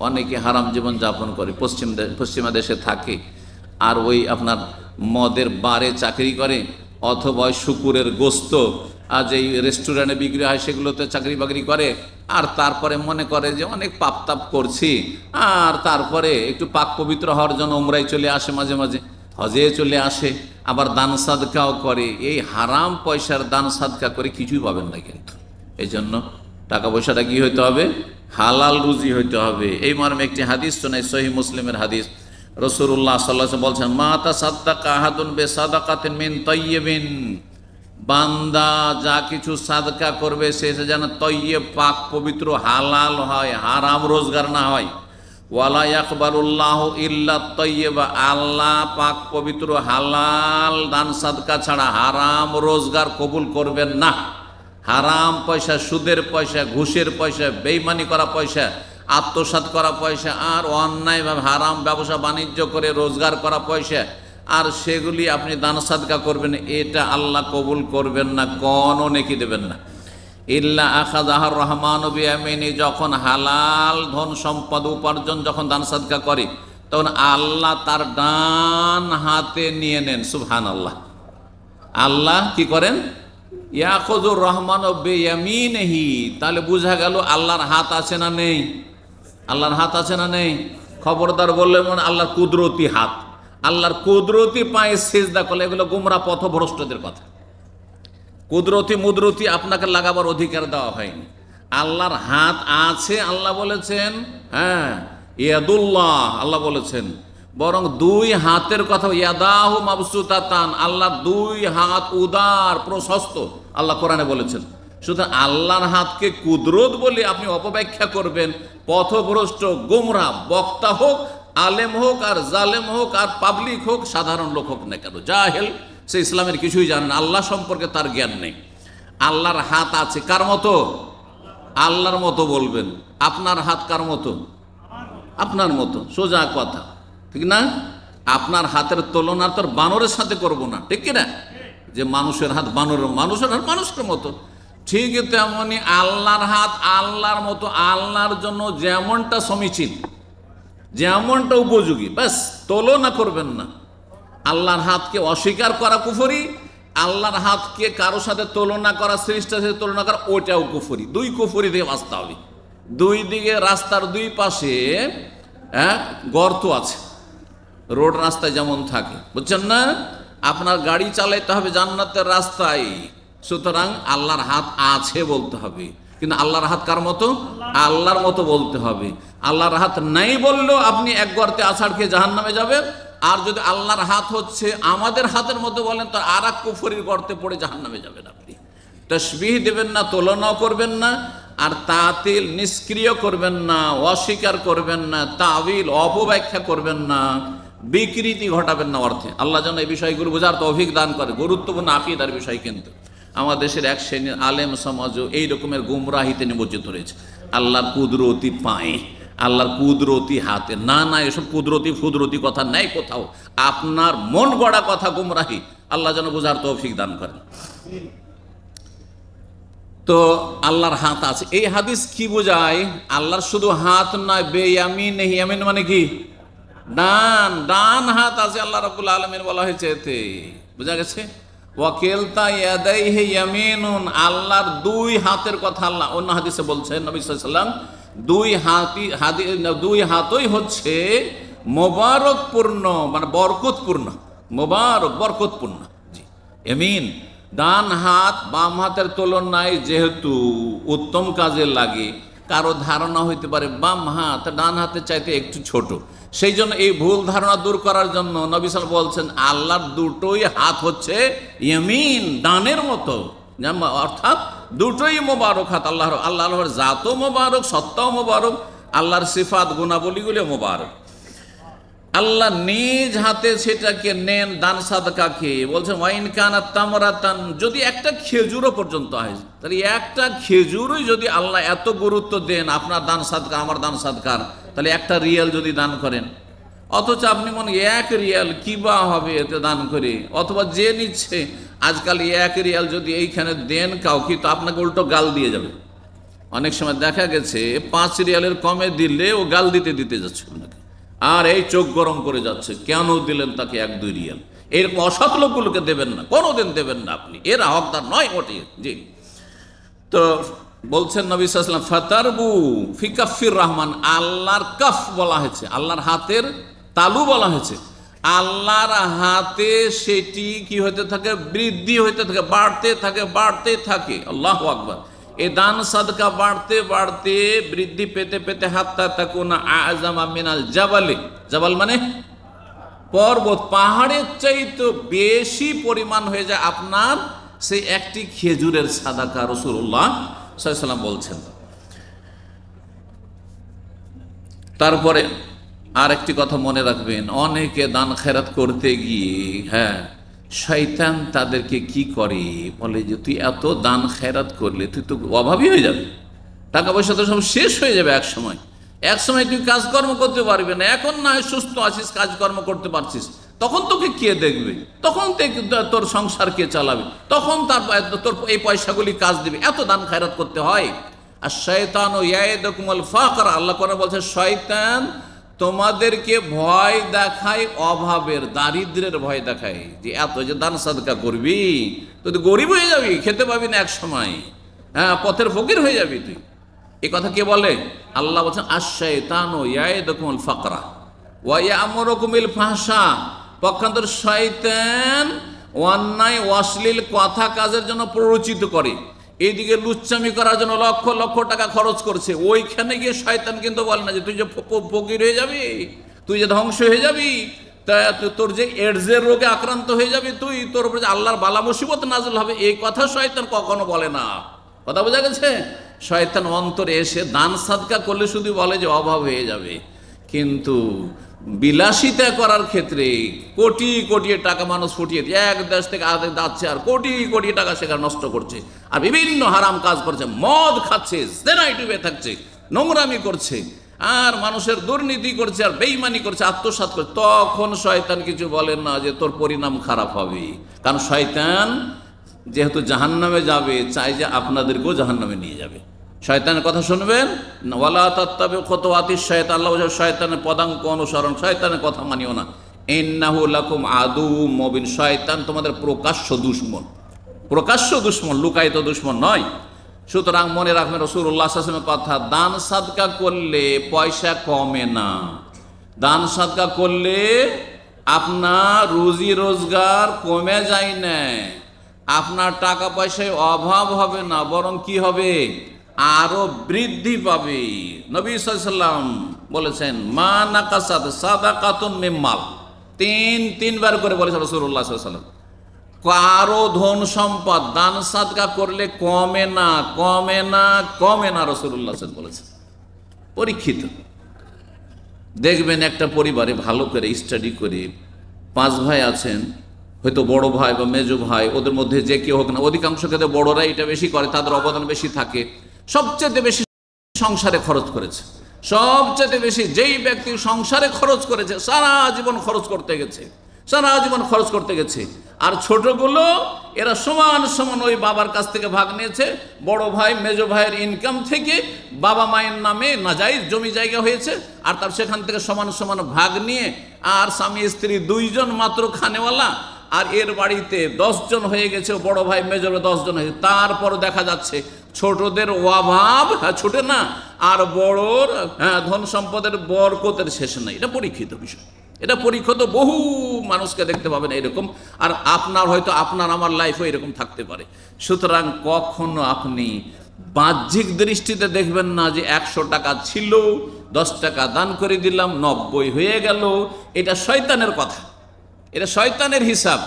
অনেকে হারাম জীবন যাপন করে, পশ্চিমা দেশে থাকে, আর ওই আপনার মদের বারে চাকরি করে, অথবা শুকুরের গোস্ত আর যেই রেস্টুরেন্টে বিক্রি হয় সেগুলোতে চাকরি বাকরি করে, আর তারপরে মনে করে যে অনেক পাপ তাপ করছি, আর তারপরে একটু পাক পবিত্র হওয়ার জন্য উমরায় চলে আসে, মাঝে মাঝে হজে চলে আসে, আবার দান সাদকাও করে। এই হারাম পয়সার দান সাদকা করে কিছুই পাবেন না, কিন্তু এই জন্য টাকা পয়সাটা কি হইতে হবে? হালাল রুজি হইতে হবে। এই মর্মে একটি হাদিস শোনাই, সহিহ মুসলিমের হাদিস। রাসূলুল্লাহ সাল্লাল্লাহু আলাইহি ওয়াসাল্লাম বলছেন, মা তাসাদ্দাকা আহাদুন বিসাদাকাতিন মিন তাইয়্যিবিন, বান্দা যা কিছু সাদকা করবে সে যেন তয়্যিব, পাক পবিত্র, হালাল হয়, হারাম রোজগার না হয়। ওয়ালা ইয়াকবালুল্লাহু ইল্লা তাইয়্যিবা, আল্লাহ পাক পবিত্র হালাল দান সাদকা ছাড়া হারাম রোজগার কবুল করবেন না। হারাম পয়সা, সুদের পয়সা, ঘুষের পয়সা, বেইমানি করা পয়সা, আত্মসাৎ করা পয়সা, আর অন্যায়ভাবে হারাম ব্যবসা বাণিজ্য করে রোজগার করা পয়সা, আর সেগুলি আপনি দান সাদকা করবেন, এটা আল্লাহ কবুল করবেন না, কোনো নেকি দেবেন না। ইল্লা আখাযাহার রহমানু বিয়ামিনি, যখন হালাল ধন সম্পদ উপার্জন যখন দান সাদকা করে তখন আল্লাহ তার ডান হাতে নিয়ে নেন। সুবহানাল্লাহ। আল্লাহ কি করেন? ইয়াখুযুর রহমানু বিয়ামিনিহি, তাহলে বোঝা গেল আল্লাহর হাত আছে না নেই? আল্লাহর হাত আছে না নেই? খবরদার বললে মানে আল্লাহর কুদরতি হাত, আল্লাহর কুদরতি পায়ে সিজদা করলে, এগুলো গুমরা পথভ্রষ্টদের কথা। কুদরতি মুদরতি আপনাকে লাগাবার অধিকার দেওয়া হয়নি। আল্লাহর হাত আছে, আল্লাহ বলেছেন, হ্যাঁ ইয়াদুল্লাহ আল্লাহ বলেছেন, বরং দুই হাতের কথা, ইয়াদাহু মাবসুতাতান, আল্লাহর দুই হাত উদার প্রশস্ত, আল্লাহ কোরআনে বলেছেন। সুতরাং আল্লাহর হাতকে কুদরত বলে আপনি অপব্যাখ্যা করবেন, পথভ্রষ্ট গোমরা বক্তা হোক, আলেম হোক, আর জালেম হোক, আর পাবলিক হোক, সাধারণ লোক হোক না কেন, জাহেল, সে ইসলামের কিছুই জানে না, আল্লাহ সম্পর্কে তার জ্ঞান নেই। আল্লাহর হাত আছে কার মতো? আল্লাহর মতো বলবেন। আপনার হাত কার মতো? আপনার মতো, সোজা কথা, ঠিক না? আপনার হাতের তুলনা তোর বানরের সাথে করব না, ঠিক কিনা? যে মানুষের হাত বানরের, মানুষের হাত মানুষের মতো, ঠিক তেমনি আল্লাহর হাত আল্লাহর মতো, আল্লাহর জন্য যেমনটা সমীচীন, যেমনটা উপযোগী, ব্যাস তুলনা করবেন না। আল্লাহর হাতকে অস্বীকার করা কুফরি, আল্লাহর হাতকে কারোর সাথে তুলনা করা, সৃষ্টির সাথে তুলনা করা, ওইটাও কুফরি। দুই কুফরি থেকে বাঁচতে হবে। দুই দিকে রাস্তার দুই পাশে গর্ত আছে, রোড রাস্তায় যেমন থাকে, বুঝছেন না? আপনার গাড়ি চালাইতে হবে জান্নাতের রাস্তায়, সুতরাং আল্লাহর হাত আছে বলতে হবে, কিন্তু আল্লাহর হাত কার মতো? আল্লাহর মতো বলতে হবে। আল্লাহর হাত নাই বললেও আপনি এক গর্তে আছাড় খেয়ে জাহান্নামে যাবেন, আর যদি আল্লাহর হাত হচ্ছে আমাদের হাতের মতো বলেন তো আর এক কুফরির গর্তে পড়ে জাহান্নামে যাবেন আপনি। তাসবিহ দেবেন না, তুলনাও করবেন না, আর তাতিল নিষ্ক্রিয় করবেন না, অস্বীকার করবেন না, তাবিল অপব্যাখ্যা করবেন না, বিকৃতি ঘটাবেন না অর্থে। আল্লাহ যেন এই বিষয়গুলো বোঝার তৌফিক দান করে। গুরুত্বপূর্ণ আকীদার বিষয়, কিন্তু আমার দেশের এক শ্রেণীর আলেম সমাজও এই রকমের গুমরাহিতে নিমজ্জিত রয়েছে। আল্লাহর কুদরতি পায়ে, আল্লাহর কুদরতি হাতে, না না, এসব কুদরতি ফুদরতি কথা নাই কোথাও, আপনার মন গড়া কথা গুমরাহি। আল্লাহ যেন বোঝার তৌফিক দান করেন। তো আল্লাহর হাত আছে, এই হাদিস কি বোঝায়? আল্লাহর শুধু হাত নয়, বেয়ামিন, ইয়ামিন মানে কি? ডান, ডান হাত আছে আল্লাহ রাব্বুল আলামিন বলা হয়েছে এতে, বোঝা গেছে? ওয়াকিলতা ইয়াদাইহি ইয়ামিনুন, আল্লাহর দুই হাতের কথা আল্লাহ অন্য হাদিসে বলছেন, নবী সাল্লাল্লাহু আলাইহি ওয়াসাল্লাম, দুই হাতই হচ্ছে মোবারকপূর্ণ, মানে বরকতপূর্ণ, মোবারক বরকতপূর্ণ। জি, ইয়ামিন ডান হাত বাম হাতের তুলনায় যেহেতু উত্তম কাজে লাগে, কারো ধারণা হইতে পারে বাম হাত ডান হাতের চাইতে একটু ছোট, সেই জন্য এই ভুল ধারণা দূর করার জন্য নবী সাল্লাল্লাহু আলাইহি ওয়াসাল্লাম বলছেন আল্লাহর দুটোই হাত হচ্ছে ইয়ামিন, ডানের মতো, অর্থাৎ দুটোই মোবারক হাত। আল্লাহর জাতও মোবারক, সত্তাও মোবারক, আল্লাহর সিফাত গুণাবলীগুলো মোবারক। আল্লাহ নিজ হাতে সেটাকে নেন দান সাদকাকে। বলছেন ওয়াইন কানাত তামরাতান, যদি একটা খেজুরও পর্যন্ত হয়, তাহলে একটা খেজুরই যদি আল্লাহ এত গুরুত্ব দেন আপনার দান সাদকা, আমার দান সাদকার, তাহলে একটা রিয়াল যদি দান করেন, অথচ আপনি মনে এক রিয়াল কি বা হবে এতে দান করে, অথবা যে নিচ্ছে আজকাল এক রিয়াল যদি এইখানে দেন কাউকে, তো আপনাকে উল্টো গাল দিয়ে যাবে। অনেক সময় দেখা গেছে 5 রিয়ালের কমে দিলে ও গাল দিতে দিতে যাচ্ছে আপনাকে, আর এই চোখ গরম করে যাচ্ছে, কেন দিলেন তাকে 1-2 রিয়াল। এরকম অসৎ লোকগুলোকে দেবেন না, কোনোদিন দেবেন না আপনি, এরা হকদার নয় মোটে। জি, তো বলছেন নবী সাল্লাল্লাহু আলাইহি ওয়াসাল্লাম ফাতারবু ফি কাফির রহমান, আল্লাহর কাফ বলা হয়েছে, আল্লাহর হাতের তালু বলা হয়েছে। আল্লাহর হাতে সেটি কি হতে থাকে? বৃদ্ধি হতে থাকে, বাড়তে থাকে, বাড়তে থাকে। আল্লাহু আকবার। এই দান সাদকা বাড়তে বাড়তে বৃদ্ধি পেতে পেতে হাত্তা তাকুনা আযামা মিনাল জাবালি, জাবাল মানে পর্বত, পাহাড়ের চাইতে বেশি পরিমাণ হয়ে যায় আপনার সেই একটি খেজুরের সাদাকা। রাসূলুল্লাহ সাল্লাল্লাহু আলাইহি ওয়াসাল্লাম বলছেন। তারপরে আর একটি কথা মনে রাখবেন, অনেকে দান খেরাত করতে গিয়ে শয়তান তাদেরকে কি করে, বলে যে তুই এত দান খেরাত করলে তুই তো অভাবী হয়ে যাবে, টাকা পয়সা তো সব শেষ হয়ে যাবে এক সময় তুই কাজকর্ম করতে পারবি না, এখন না হয় সুস্থ আছিস, কাজকর্ম করতে পারছিস, তখন তোকে কে দেখবে, তখন তোর সংসার কে চালাবে, তখন তোর এই পয়সাগুলি কাজ দিবে, এত দান খেরাত করতে হয়। আর শয়তানু ইয়াইদুকুমুল ফাকর, আল্লাহ কোরআনে বলছে শয়তান তোমাদেরকে ভয় দেখায় অভাবের, দারিদ্রের ভয় দেখায়, যে এত যে দান সাদকা করবি তুই তো গরিব হয়ে যাবি, খেতে পাবি না এক সময়, পথের ফকির হয়ে যাবি তুই। এই কথা কে বলে? আল্লাহ বলছেন আশ-শায়তানু ইয়াইদুকুমুল ফাকরা ওয়া ইয়া'মুরুকুম বিল ফাহশা, পক্ষান্তর শয়তান অন্যায় অশ্লীল কথা কাজের জন্য প্ররোচিত করে, এইদিকে লুচ্চামি করার জন্য লক্ষ লক্ষ টাকা খরচ করছে, ওইখানে গিয়ে শয়তান কিন্তু বলে না যে তুই যে ফকির হয়ে যাবি, তুই যে ধ্বংস হয়ে যাবি, তোর যে এডসের রোগে আক্রান্ত হয়ে যাবি, তোর উপরে যে আল্লাহর বালা মুসিবত নাযিল হবে, এই কথা শয়তান কখনো বলে না। কথা বোঝা গেছে? শয়তান অন্তরে এসে দান সাদকা করলে শুধু বলে যে অভাব হয়ে যাবে, কিন্তু বিলাসিতা করার ক্ষেত্রে কোটি কোটি টাকা মানুষ ফুটিয়ে এক দেশ থেকে আরেক যাচ্ছে আর কোটি কোটি টাকা সেখানে নষ্ট করছে, আর বিভিন্ন হারাম কাজ করছে, মদ খাচ্ছে, জেনায় ডুবে থাকছে, নোংরামি করছে, আর মানুষের দুর্নীতি করছে, আর বেঈমানি করছে, আত্মসাৎ করছে, তখন শয়তান কিছু বলেন না যে তোর পরিণাম খারাপ হবে, কারণ শয়তান যেহেতু জাহান্নামে যাবে চাই যে আপনাদেরকেও জাহান্নামে নিয়ে যাবে। শয়তানের কথা শুনবেন না, ওয়ালা তাত্তাবিউ খুতুওয়াতিশ শায়তান, আল্লাহ বলেন শয়তানের পদাঙ্ক অনুসরণ, শয়তানের কথা মানিও না, ইন্নাহু লাকুম আদুউম মুবিন, শয়তান তোমাদের প্রকাশ্য দুশমন, লুকায়িত দুশমন নয়। সুতরাং মনে রাখবেন রাসূলুল্লাহ সাল্লাল্লাহু আলাইহি ওয়াসাল্লামের কথা, দান সাদকা করলে পয়সা কমে না, দান সাদকা করলে আপনার রুজি রোজগার কমে যায় না, আপনার টাকা পয়সায় অভাব হবে না, বরং কি হবে, আরো বৃদ্ধি পাবে। নবী সাল্লাল্লাহু আলাইহি ওয়াসাল্লাম বলেছেন মা নাকাসাত সাদাকাতুন মিন মাল, তিনবার করে বলেছেন রাসূলুল্লাহ সাল্লাল্লাহু আলাইহি ওয়াসাল্লাম, কারো ধন সম্পদ দান সাদকা করলে কমে না, কমে না, কমে না, রাসূলুল্লাহ সাল্লাল্লাহু আলাইহি ওয়াসাল্লাম বলেছেন। পরীক্ষিত দেখবেন একটা পরিবারে ভালো করে স্টাডি করে 5 ভাই আছেন, হয়তো বড় ভাই বা মেজো ভাই, ওদের মধ্যে যে কেউ হোক না, অধিকাংশ ক্ষেত্রে বড়রা এটা বেশি করে, তাদের অবদান বেশি থাকে, সবচেয়ে বেশি সংসারে খরচ করেছে, সবচেয়ে বেশি যেই ব্যক্তি সংসারে খরচ করেছে সারা জীবন খরচ করতে গেছে, আর ছোটগুলো এরা সমান সমান ওই বাবার কাছ থেকে ভাগ নিয়েছে, বড় ভাই মেজো ভাইয়ের ইনকাম থেকে বাবা মায়ের নামে নাজায়েজ জমি জায়গা হয়েছে, আর তার সেখান থেকে সমান সমান ভাগ নিয়ে, আর স্বামী স্ত্রী 2 জন মাত্র খানেওয়ালা, আর এর বাড়িতে 10 জন হয়ে গেছে, বড় ভাই মেজর 10 জন হয়েছে, তারপর দেখা যাচ্ছে ছোটদের অভাব ছোটে না, আর বড়র ধন সম্পদের বরকতের শেষ নাই। এটা পরীক্ষিত বিষয়, এটা পরীক্ষিত, বহু মানুষকে দেখতে পাবেন এরকম, আর আপনার হয়তো আপনার আমার লাইফও এরকম থাকতে পারে। সুতরাং কখনো আপনি বাহ্যিক দৃষ্টিতে দেখবেন না যে 100 টাকা ছিল, 10 টাকা দান করে দিলাম, 90 হয়ে গেল, এটা শয়তানের কথা, এটা শয়তানের হিসাব।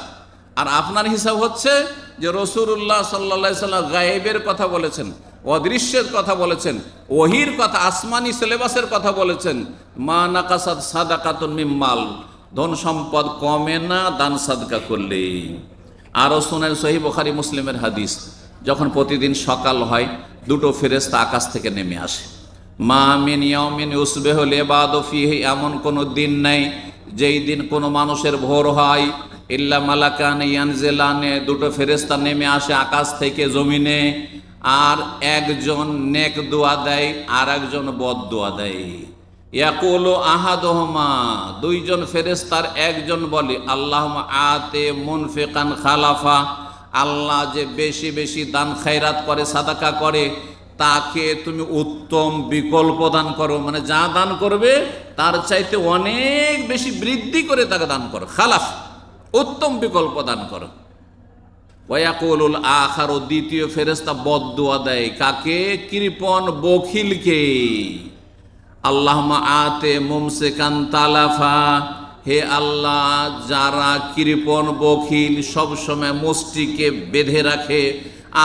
আর আপনার হিসাব হচ্ছে যে রাসূলুল্লাহ সাল্লাল্লাহু আলাইহি ওয়াসাল্লাম গায়েবের কথা বলেছেন, অদৃশ্যের কথা বলেছেন, ওহির কথা, আসমানি সিলেবাসের কথা বলেছেন, মা নাকাসাত সাদাকাতুন মিন মাল, ধন সম্পদ কমে না দান সাদকা করলে। আরও শুনেন সহিহ বুখারী মুসলিমের হাদিস, যখন প্রতিদিন সকাল হয় 2টো ফেরেশতা আকাশ থেকে নেমে আসে, মা মিন ইয়াউমিন ইউসবিহু লিবাদু ফীহি, এমন কোনো দিন নাই যেই দিন কোনো মানুষের ভোর হয়, ইল্লা মালাকান ইয়ানজিলানে, 2টো ফেরেশতা নেমে আসে আকাশ থেকে জমিনে, আর একজন নেক দোয়া দেয় আর একজন বদ দোয়া দেয়। ইয়াকুলু আহাদুহুমা, 2 জন ফেরেশতার একজন বলে আল্লাহুম্মা আতে মুনফিকান খালাফা, আল্লাহ যে বেশি বেশি দান খায়রাত করে, সাদাকা করে, তাকে তুমি উত্তম বিকল্প দান করো, মানে যা দান করবে তার চাইতে অনেক বেশি বৃদ্ধি করে তাকে দান করো, খালাফ, উত্তম বিকল্প দান করো। ওয়াকুলুল আখার, দ্বিতীয় ফেরেশতা বদদুয়া দেয় কাকে? কৃপণ বখিলকে। আল্লাহুম্মা আতে মুমসিকান তালাফা, হে আল্লাহ, যারা কৃপণ বখিল সবসময় মুষ্টিকে বেঁধে রাখে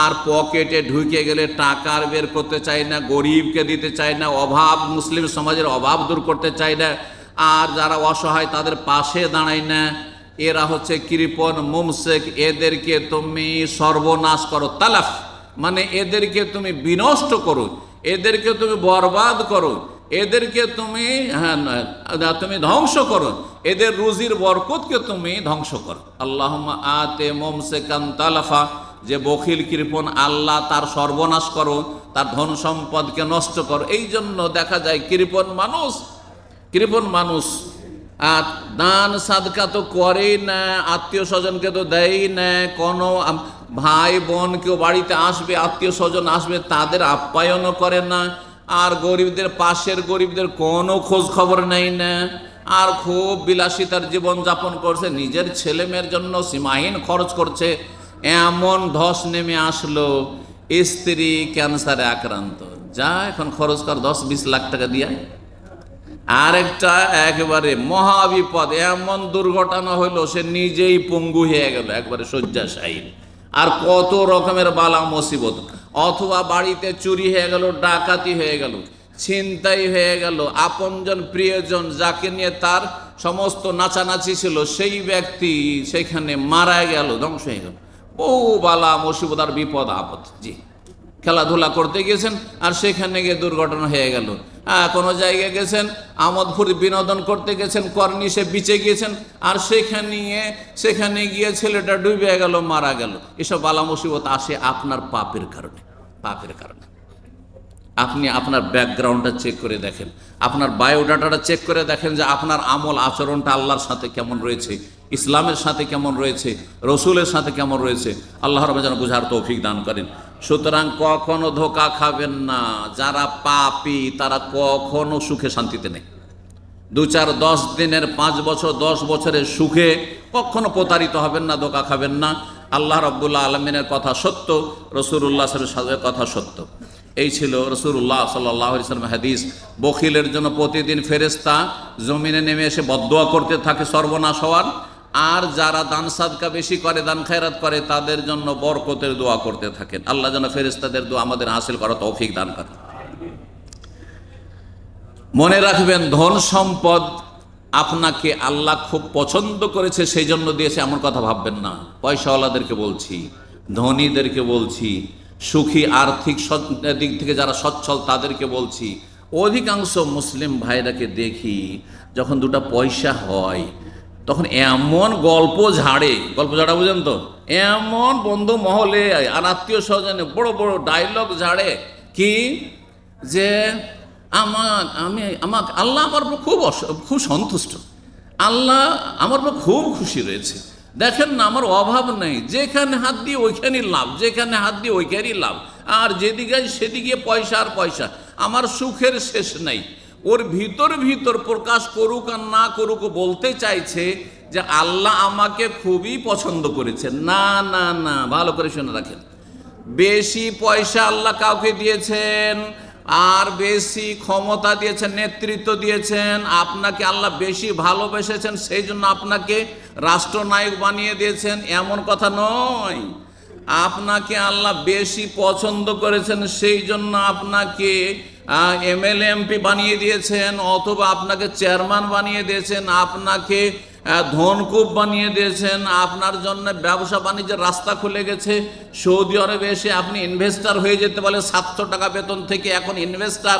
আর পকেটে ঢুকে গেলে টাকার বের করতে চায় না, গরিবকে দিতে চায় না, অভাব মুসলিম সমাজের অভাব দূর করতে চায় না, আর যারা অসহায় তাদের পাশে দাঁড়ায় না, এরা হচ্ছে কৃপণ মুমসিক। এদেরকে তুমি সর্বনাশ করো। তালাফ মানে এদেরকে তুমি বিনষ্ট করো, এদেরকে তুমি বরবাদ করো, এদেরকে তুমি তুমি ধ্বংস করো, এদের রুজির বরকতকে তুমি ধ্বংস করো। আল্লাহুম্মা আতে মুমসিকান তালাফা, যে বখিল কৃপণ আল্লাহ তার সর্বনাশ করো, তার ধন সম্পদকে নষ্ট করো। এই জন্য দেখা যায় কৃপণ মানুষ আর দান সাদকা তো করেই না, আত্মীয় স্বজনকে তো দেয় না, কোনো ভাই বোন কেউ বাড়িতে আসবে, আত্মীয় স্বজন আসবে, তাদের আপ্যায়নও করে না, আর গরিবদের পাশের গরিবদের কোনো খোঁজ খবর নেয় না, আর খুব বিলাসিতার জীবন যাপন করছে, নিজের ছেলে মেয়ের জন্য সীমাহীন খরচ করছে। এমন ধস নেমে আসলো, স্ত্রী ক্যান্সারে আক্রান্ত, যা এখন খরচ কর 10-20 লাখ টাকা দিয়ে। আরেকটা একেবারে মহাবিপদ, এমন দুর্ঘটনা হইলো সে নিজেই পঙ্গু হয়ে গেল, একবারে শয্যাশায়ী। আর কত রকমের বালা মুসিবত, অথবা বাড়িতে চুরি হয়ে গেল, ডাকাতি হয়ে গেল, ছিনতাই হয়ে গেল, আপনজন প্রিয়জন যাকে নিয়ে তার সমস্ত নাচানাচি ছিল সেই ব্যক্তি সেখানে মারা গেল, ধ্বংস হয়ে গেল। বহু বালা মুসিবত আর বিপদ আপদ। জি, খেলাধুলা করতে গেছেন আর সেখানে গিয়ে দুর্ঘটনা হয়ে গেল। কোনো জায়গায় গেছেন, আমোদ ফুর্তি বিনোদন করতে গেছেন, কর্নিশে বিচে গিয়েছেন, আর সেখানে গিয়ে ছেলেটা ডুবে গেল, মারা গেল। এসব বালা মুসিবত আসে আপনার পাপের কারণে। আপনি আপনার ব্যাকগ্রাউন্ডটা চেক করে দেখেন, আপনার বায়োডাটাটা চেক করে দেখেন যে আপনার আমল আচরণটা আল্লাহর সাথে কেমন রয়েছে, ইসলামের সাথে কেমন রয়েছে, রসুলের সাথে কেমন রয়েছে। আল্লাহ রাব্বুল যেন বুঝার তৌফিক দান করেন। সুতরাং কখনো ধোঁকা খাবেন না। যারা পাপী তারা কখনো সুখে শান্তিতে নেই। 2-4-10 দিনের, 5 বছর 10 বছরের সুখে কখনো প্রতারিত হবেন না, ধোঁকা খাবেন না। আল্লাহ রাব্বুল আলামিনের কথা সত্য, রাসূলুল্লাহ সাল্লাল্লাহু আলাইহি ওয়াসাল্লামের কথা সত্য। এই ছিল রাসূলুল্লাহ সাল্লাল্লাহু আলাইহি ওয়াসাল্লামের হাদিস। বখিলের জন্য প্রতিদিন ফেরেশতা জমিনে নেমে এসে বদদুয়া করতে থাকে সর্বনাশ হওয়ার, আর যারা দান সাদকা বেশি করে, দান খায়রাত করে, তাদের জন্য বরকতের দোয়া করতে থাকেন। আল্লাহ যেন ফেরেশতাদের দোয়া আমাদের হাসিল করা তৌফিক দান করেন। মনে রাখবেন, ধন সম্পদ আপনাকে আল্লাহ খুব পছন্দ করেছে সেই জন্য দিয়েছে এমন কথা ভাববেন না। পয়সাওয়ালাদেরকে বলছি, ধনীদেরকে বলছি, সুখী আর্থিক দিক থেকে যারা সচ্ছল তাদেরকে বলছি, অধিকাংশ মুসলিম ভাইরাকে দেখি যখন 2টা পয়সা হয় তখন এমন গল্প ঝাড়ে বুঝেন তো, এমন বন্ধু মহলে আর আত্মীয় স্বজনে বড় বড় ডায়লগ ঝাড়ে কি যে আল্লাহ আমার উপর খুব সন্তুষ্ট, আল্লাহ আমার উপর খুব খুশি রয়েছে, দেখেন না আমার অভাব নেই, যেখানে হাত দিয়ে ওইখানেই লাভ, যেখানে হাত দিয়ে ওইখানেই লাভ, আর যেদিকে সেদিকে পয়সা আর পয়সা, আমার সুখের শেষ নাই। ওর ভিতর প্রকাশ করুক আর না করুক বলতে চাইছে যে আল্লাহ আমাকে খুবই পছন্দ করেছে। না না না, ভালো করে শুনে রাখেন, বেশি পয়সা আল্লাহ কাউকে দিয়েছেন আর বেশি ক্ষমতা দিয়েছেন, নেতৃত্ব দিয়েছেন, আপনাকে আল্লাহ বেশি ভালোবেসেছেন সেই জন্য আপনাকে রাষ্ট্রনায়ক বানিয়ে দিয়েছেন, এমন কথা নয়। আপনাকে আল্লাহ বেশি পছন্দ করেছেন সেই জন্য আপনাকে এমএলএ এমপি বানিয়ে দিয়েছেন, অথবা আপনাকে চেয়ারম্যান বানিয়ে দিয়েছেন, আপনাকে ধনকুব বানিয়ে দিয়েছেন, আপনার জন্য ব্যবসা বাণিজ্যের রাস্তা খুলে গেছে। সৌদি আরবে এসে আপনি ইনভেস্টার হয়ে যেতে বলে 700 টাকা বেতন থেকে এখন ইনভেস্টার।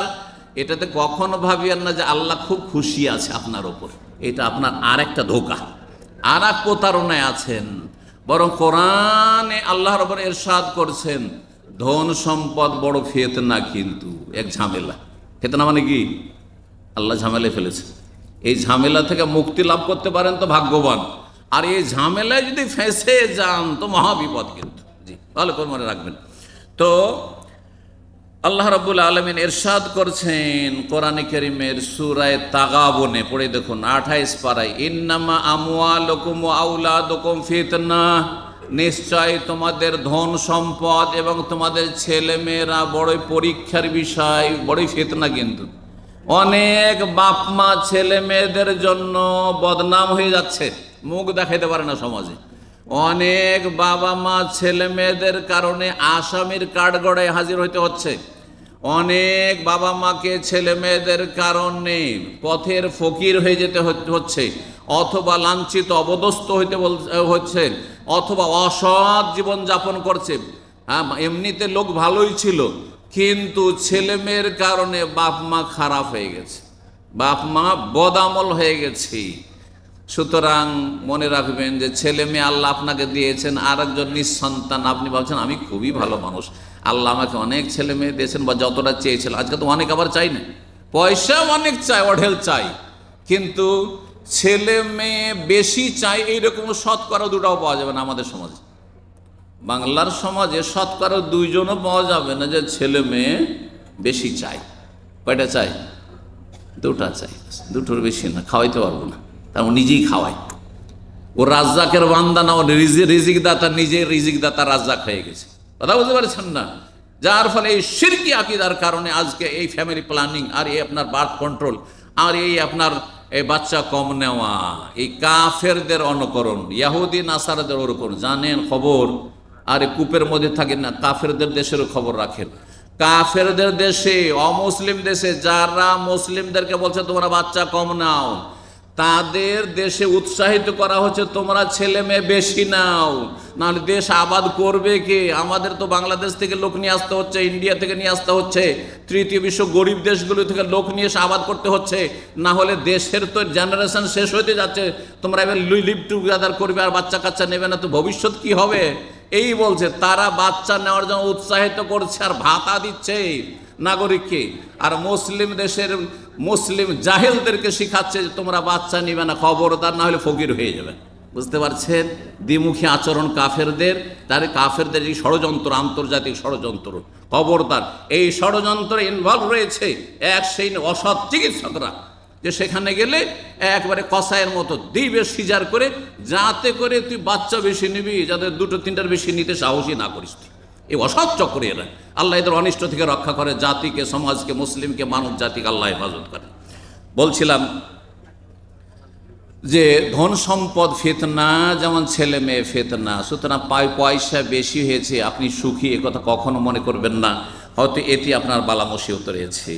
এটাতে কখনো ভাবিয়েন না যে আল্লাহ খুব খুশি আছে আপনার ওপর। এটা আপনার আর একটা ধোঁকা, আর এক প্রতারণায় আছেন। বরং কোরআনে আল্লাহ রাব্বুল ইরশাদ করছেন, ধন সম্পদ বড় ফিতনা, কিন্তু এক ঝামেলা। ফিতনা মানে কি? আল্লাহ ঝামেলায় ফেলেছে। এই ঝামেলা থেকে মুক্তি লাভ করতে পারেন তো ভাগ্যবান, আর এই ঝামেলায় যদি ফেঁসে যান তো মহাবিপদ কিন্তু। জি, ভালো করে মনে রাখবেন। তো আল্লাহ রাব্বুল আলামিন ইরশাদ করছেন কোরআনে কারীমের সূরা তাগাবুনে, পড়ে দেখুন 28 পারায়, ইন্নামা আমওয়ালুকুম ওয়া আওলাদুকুম ফিতনা, নিশ্চয় তোমাদের ধন সম্পদ এবং তোমাদের ছেলে মেয়েরা বড়ই পরীক্ষার বিষয়, বড়ই ফিতনা। কিন্তু অনেক বাপ মা ছেলে মেয়েদের জন্য বদনাম হয়ে যাচ্ছে, মুখ দেখাইতে পারে না সমাজে। অনেক বাবা মা ছেলে মেয়েদের কারণে আসামির কাঠগড়ায় হাজির হইতে হচ্ছে। অনেক বাবা মাকে ছেলে মেয়েদের কারণে পথের ফকির হয়ে যেতে হচ্ছে, অথবা লাঞ্ছিত অবদস্থ হইতে হচ্ছে, অথবা অসৎ জীবন যাপন করছে। হ্যাঁ, এমনিতে লোক ভালোই ছিল, কিন্তু ছেলে মেয়ের কারণে বাপ মা খারাপ হয়ে গেছে, বাপ মা বদামল হয়ে গেছে। সুতরাং মনে রাখবেন যে ছেলে মেয়ে আল্লাহ আপনাকে দিয়েছেন, আর একজন নিঃসন্তান। আপনি ভাবছেন আমি খুবই ভালো মানুষ, আল্লাহ আমাকে অনেক ছেলে মেয়ে দিয়েছেন বা যতটা চেয়েছিল। আজকে তো অনেক আবার চাই না, পয়সা অনেক চাই, অঢেল চাই, কিন্তু ছেলে মেয়ে বেশি চাই। এইরকম শতকরা দুটাও পাওয়া যাবে না আমাদের সমাজে। বাংলার সমাজে শতকরা দুইজনও পাওয়া যাবে না যে ছেলে মেয়ে বেশি চাই। কয়টা চাই? দুটা চাই, দুটোর বেশি না, খাওয়াইতে পারবো না, তার নিজেই খাওয়াই। ও রাজ্জাকের বান্দা না, ও রিজিক দাতা, নিজে রিজিক দাতা রাজ্জাক হয়ে গেছে। কথা বুঝতে পারছেন না? যার ফলে এই শিরকি আকীদার কারণে আজকে এই ফ্যামিলি প্ল্যানিং, আর এই আপনার বার্থ কন্ট্রোল, আর এই আপনার এই বাচ্চা কম নেওয়া, এই কাফেরদের অনুকরণ, ইয়াহুদি নাসারাদের অনুকরণ। জানেন খবর? আর এই কূপের মধ্যে থাকেন না, কাফেরদের দেশেরও খবর রাখেন। কাফেরদের দেশে, অমুসলিম দেশে যারা মুসলিমদেরকে বলছে তোমরা বাচ্চা কম নাও, তাদের দেশে উৎসাহিত করা হচ্ছে তোমরা ছেলে মেয়ে বেশি নাও, নাহলে দেশ আবাদ করবে কে? আমাদের তো বাংলাদেশ থেকে লোক নিয়ে আসতে হচ্ছে, ইন্ডিয়া থেকে নিয়ে আসতে হচ্ছে, তৃতীয় বিশ্ব গরিব দেশগুলো থেকে লোক নিয়ে এসে আবাদ করতে হচ্ছে, না হলে দেশের তো জেনারেশন শেষ হতে যাচ্ছে। তোমরা এবার লিভ টুগেদার করবে আর বাচ্চা কাচ্চা নেবে না, তো ভবিষ্যৎ কি হবে? এই বলছে। তারা বাচ্চা নেওয়ার জন্য উৎসাহিত করছে আর ভাতা দিচ্ছে নাগরিককে, আর মুসলিম দেশের মুসলিম জাহেলদেরকে শিখাচ্ছে যে তোমরা বাচ্চা নিবে না, খবরদার, না হলে ফকির হয়ে যাবে। বুঝতে পারছেন? দ্বিমুখী আচরণ কাফেরদের, তার কাফেরদের এই ষড়যন্ত্র, আন্তর্জাতিক ষড়যন্ত্র, খবরদার। এই ষড়যন্ত্রে ইনভলভ রয়েছে এক সেই অসৎ চিকিৎসকরা, যে সেখানে গেলে একবারে কসাইয়ের মতো দিবে সিজার করে, যাতে করে তুই বাচ্চা বেশি নিবি, যাতে দুটো তিনটার বেশি নিতে সাহসী না করিস। এই অসৎ চক্রে এরা। আল্লাহ এদের অনিষ্ট থেকে রক্ষা করে, জাতিকে, সমাজকে, মুসলিমকে, মানব জাতিকে আল্লাহ হেফাজত করে। বলছিলাম যে ধন সম্পদ ফিতনা, যেমন ছেলে মেয়ে ফিতনা। সুতরাং পয়সা বেশি হয়েছে আপনি সুখী, একথা কখনো মনে করবেন না। হয়তো এটি আপনার বালা মুসিবত রয়েছে।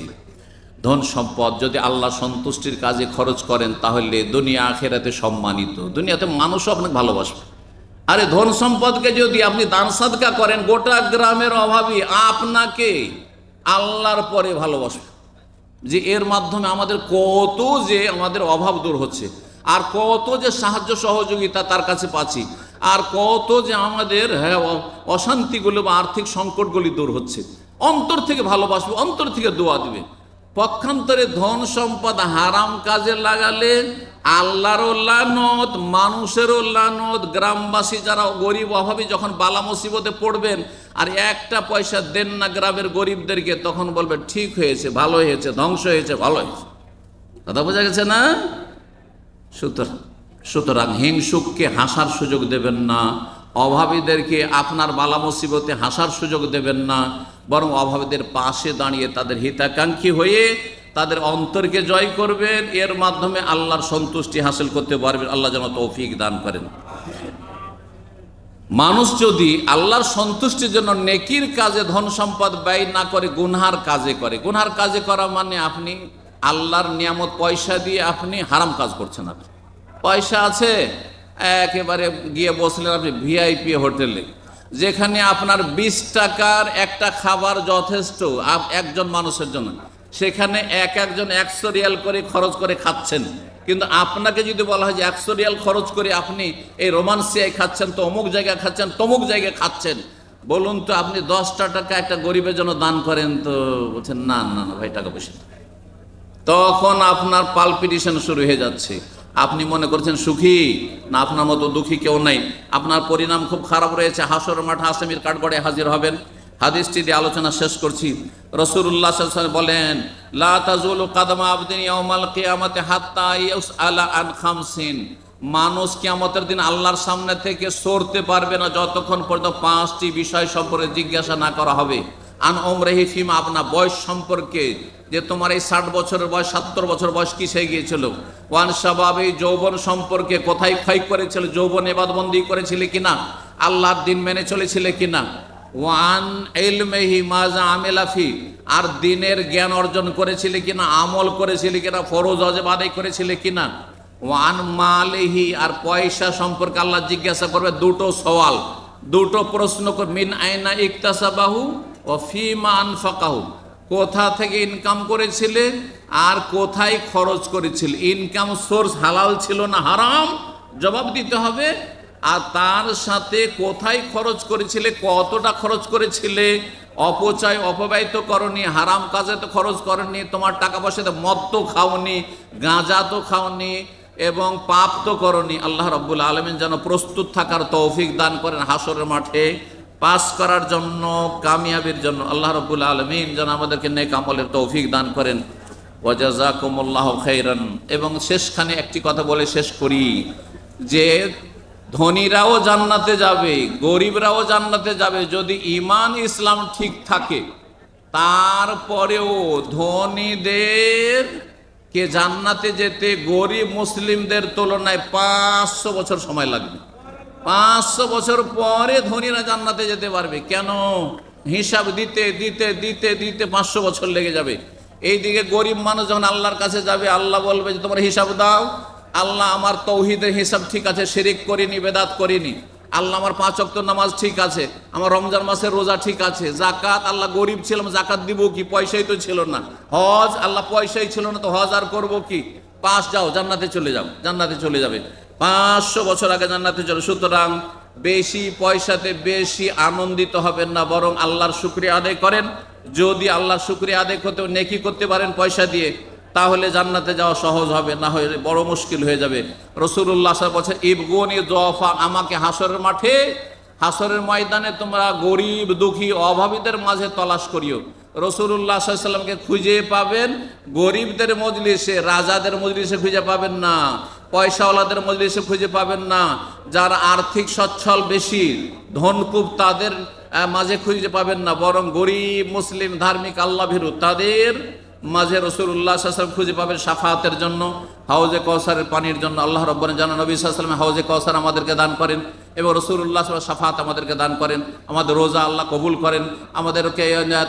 ধন সম্পদ যদি আল্লাহ সন্তুষ্টির কাজে খরচ করেন, তাহলে দুনিয়া আখেরাতে সম্মানিত, দুনিয়াতে মানুষও আপনাকে ভালোবাসবে। আরে ধন সম্পদকে যদি আপনি দান সাদকা করেন, গোটা গ্রামের অভাবী আপনাকে আল্লাহর পরে ভালোবাসবে। যে এর মাধ্যমে আমাদের কত যে আমাদের অভাব দূর হচ্ছে, আর কত যে সাহায্য সহযোগিতা তার কাছে পাচ্ছি, আর কত যে আমাদের অশান্তিগুলো বা আর্থিক সংকটগুলি দূর হচ্ছে। অন্তর থেকে ভালোবাসবে, অন্তর থেকে দোয়া দিবে। পক্ষান্তরে ধন সম্পদ হারাম কাজে লাগালে আল্লাহরও লানত, মানুষেরও লানত। গ্রামবাসী যারা গরিব অভাবী যখন বালা মুসিবতে পড়বেন আর একটা পয়সা দেন না গ্রামের গরিবদেরকে, তখন বলবে ঠিক হয়েছে, ভালো হয়েছে, ধ্বংস হয়েছে, ভালো হয়েছে। কথা বোঝা গেছে না? সুতরাং হিংসুককে হাসার সুযোগ দেবেন না, অভাবীদেরকে আপনার বালা মুসিবতে হাসার সুযোগ দেবেন না, বরং অভাবীদের পাশে দাঁড়িয়ে তাদের হিতাকাঙ্ক্ষী হয়ে তাদের অন্তরকে জয় করবেন। এর মাধ্যমে আল্লাহর সন্তুষ্টি হাসিল করতে পারবেন। আল্লাহ যেন তৌফিক দান করেন। মানুষ যদি আল্লাহর সন্তুষ্টির জন্য নেকির কাজে ধন সম্পদ ব্যয় না করে, গুনহার কাজে করে। গুনহার কাজে করা মানে আপনি আল্লাহর নিয়ামত পয়সা দিয়ে আপনি হারাম কাজ করছেন। আপনি পয়সা আছে, একেবারে গিয়ে বসলেন আপনি ভিআইপি হোটেলে, যেখানে আপনার 20 টাকার একটা খাবার যথেষ্ট একজন মানুষের জন্য, সেখানে একজন 100 রিয়াল করে খরচ করে খাচ্ছেন। কিন্তু আপনাকে যদি বলা হয় যে 100 রিয়াল খরচ করে আপনি এই রোমান্সিয়ায় খাচ্ছেন, তো অমুক জায়গায় খাচ্ছেন, তমুক জায়গায় খাচ্ছেন, বলুন তো আপনি 10টা টাকা একটা গরিবের জন্য দান করেন? তো বলছেন না না না ভাই, টাকা পয়সা। তখন আপনার পালপিটেশন শুরু হয়ে যাচ্ছে। আপনি মনে করছেন সুখী, না আপনার মতো দুঃখী কেউ নাই। আপনার পরিণাম খুব খারাপ রয়েছে। হাসর মাঠে আসামির কাঠগড়ায় হাজির হবেন। হাদিসটি দিয়ে আলোচনা শেষ করছি। রাসূলুল্লাহ সাল্লাল্লাহু আলাইহি ওয়াসাল্লাম বলেন, লা তাজুলু কাদামা আবদিন ইয়াউমাল কিয়ামাতি হাত্তা ইউসআলা আন খামসিন। মানুষ কিয়ামতের দিন আল্লাহর সামনে থেকে সরতে পারবে না যতক্ষণ পর্যন্ত 5টি বিষয় সম্পর্কে জিজ্ঞাসা না করা হবে। আন ওমরেহি ফিমা, আপনার বয়স সম্পর্কে, যে তোমার এই 60 বছরের বয়স 70 বছর বয়স কিসে গিয়েছিল। ওয়ান শাবাবে, যৌবন সম্পর্কে, কোথায় ক্ষয় করেছিল, যৌবন ইবাদতবন্দি করেছিলে কিনা, আল্লাহর দিন মেনে চলেছিলে কিনা। ওয়ান ইলমিহি মাজা আমিলা ফি, আর দিনের জ্ঞান অর্জন করেছিলে কিনা, আমল করেছিলে কিনা, ফরজ ওয়াজিব আদায় করেছিলে কিনা। ওয়ান মালিহি, আর পয়সা সম্পর্কে আল্লাহ জিজ্ঞাসা করবে। দুটো সওয়াল, দুটো প্রশ্ন করবে। মিন আইনা ইকতাসাবাহু ও ফিমা আনফাকাহু, কোথা থেকে ইনকাম করেছিলে আর কোথায় খরচ করেছিলে। ইনকাম সোর্স হালাল ছিল না হারাম, জবাব দিতে হবে। আর তার সাথে কোথায় খরচ করেছিলে, কতটা খরচ করেছিলে। অপচয় অপব্যয় তো করনি, হারাম কাজে তো খরচ করনি, তোমার টাকা পয়সাতে মদ তো খাওনি, গাঁজা তো খাওনি, এবং পাপ তো করনি। আল্লাহ রাব্বুল আলামিন যেন প্রস্তুত থাকার তৌফিক দান করেন হাসরের মাঠে পাস করার জন্য, কামিয়াবির জন্য। আল্লাহ রাব্বুল আলামিন যেন আমাদেরকে নেক আমলের তৌফিক দান করেন। ওয়া জাযাকুমুল্লাহু খাইরান। এবং শেষখানে একটি কথা বলে শেষ করি, যে ধনীরাও জান্নাতে যাবে, গরিবরাও জান্নাতে যাবে যদি ঈমান ইসলাম ঠিক থাকে। তারপরেও ধনীদের কে জান্নাতে যেতে গরিব মুসলিমদের তুলনায় 500 বছর সময় লাগবে। 500 বছর পরে ধনীরা জান্নাতে যেতে পারবে। কেন? হিসাব দিতে দিতে দিতে দিতে 500 বছর লেগে যাবে। এইদিকে গরিব মানুষ যখন আল্লাহর কাছে যাবে, আল্লাহ বলবে যে তোমার হিসাব দাও। আল্লাহ, আমার তৌহিদের হিসাব ঠিক আছে, শিরিক করিনি, বেদাত করিনি। আল্লাহ, আমার 5 ওয়াক্ত নামাজ ঠিক আছে, আমার রমজান মাসের রোজা ঠিক আছে। জাকাত, আল্লাহ গরিব ছিলাম, জাকাত দিব কি, পয়সাই তো ছিল না। হজ, আল্লাহ পয়সাই ছিল না, তো হজ আর করবো কি। পাস, যাও জান্নাতে চলে যাও, জান্নাতে চলে যাবে। 500 বছর আগে জান্নাতে চলে। সুতরাং বেশি পয়সাতে বেশি আনন্দিত হবেন না, বরং আল্লাহর শুকরিয়া আদায় করেন। যদি আল্লাহর শুকরিয়া আদায় করতে, নেকি করতে পারেন পয়সা দিয়ে, তাহলে জান্নাতে যাওয়া সহজ হবে, না হলে বড় মুশকিল হয়ে যাবে। রাসূলুল্লাহ সাল্লাল্লাহু আলাইহি ওয়াসাল্লাম বলেছেন, ইবগুনি যফা, আমাকে হাসরের মাঠে, হাসরের ময়দানে তোমরা গরিব দুঃখী অভাবীদের মাঝে তলাশ করিও। রাসূলুল্লাহ সাল্লাল্লাহু আলাইহি ওয়াসাল্লামকে খুঁজে পাবেন গরিবদের মজলিসে, রাজাদের মজলিসে খুঁজে পাবেন না, পয়সাওয়ালাদের মজলিসে খুঁজে পাবেন না। যারা আর্থিক সচ্ছল বেশি, ধনকুব, তাদের মাঝে খুঁজে পাবেন না, বরং গরিব মুসলিম ধার্মিক আল্লাহ ভীরু তাদের মাঝে রাসূলুল্লাহ সাল্লাল্লাহু আলাইহি ওয়াসাল্লাম খুঁজে পাবেন শাফাআতের জন্য, হাউজে কাউসারের পানির জন্য। আল্লাহ রাব্বুল আলামিন যেন নবী সাল্লাল্লাহু আলাইহি ওয়াসাল্লাম হাউজে কাউসার আমাদেরকে দান করেন, এবং রাসূলুল্লাহ সাল্লাল্লাহু আলাইহি ওয়াসাল্লাম শাফাআত আমাদেরকে দান করেন। আমাদের রোজা আল্লাহ কবুল করেন, আমাদেরকে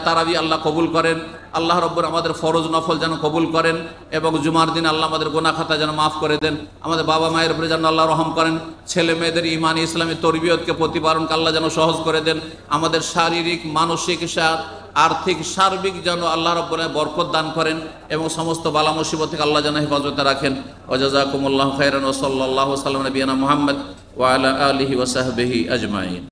তারাবি আল্লাহ কবুল করেন। আল্লাহ রাব্বুল আমাদের ফরজ নফল যেন কবুল করেন, এবং জুমার দিন আল্লাহ আমাদের গুনাহ খাতা যেন মাফ করে দেন। আমাদের বাবা মায়ের উপরে যেন আল্লাহ রহম করেন। ছেলে মেয়েদের ঈমান ইসলামী তরবিয়তকে প্রতিপালনকে আল্লাহ যেন সহজ করে দেন। আমাদের শারীরিক, মানসিক, আর্থিক, সার্বিক যেন আল্লাহ রাব্বুল আলামিন বরকত দান করেন, এবং সমস্ত বালা মুসিবত থেকে আল্লাহ যেন হেফাজতে রাখেন। ওয়া জাযাকুমুল্লাহু খাইরান ওয়া সাল্লাল্লাহু আলা নবিয়িনা মুহাম্মদ ওয়া আলা আলিহি ওয়া সাহবিহি আজমাইন।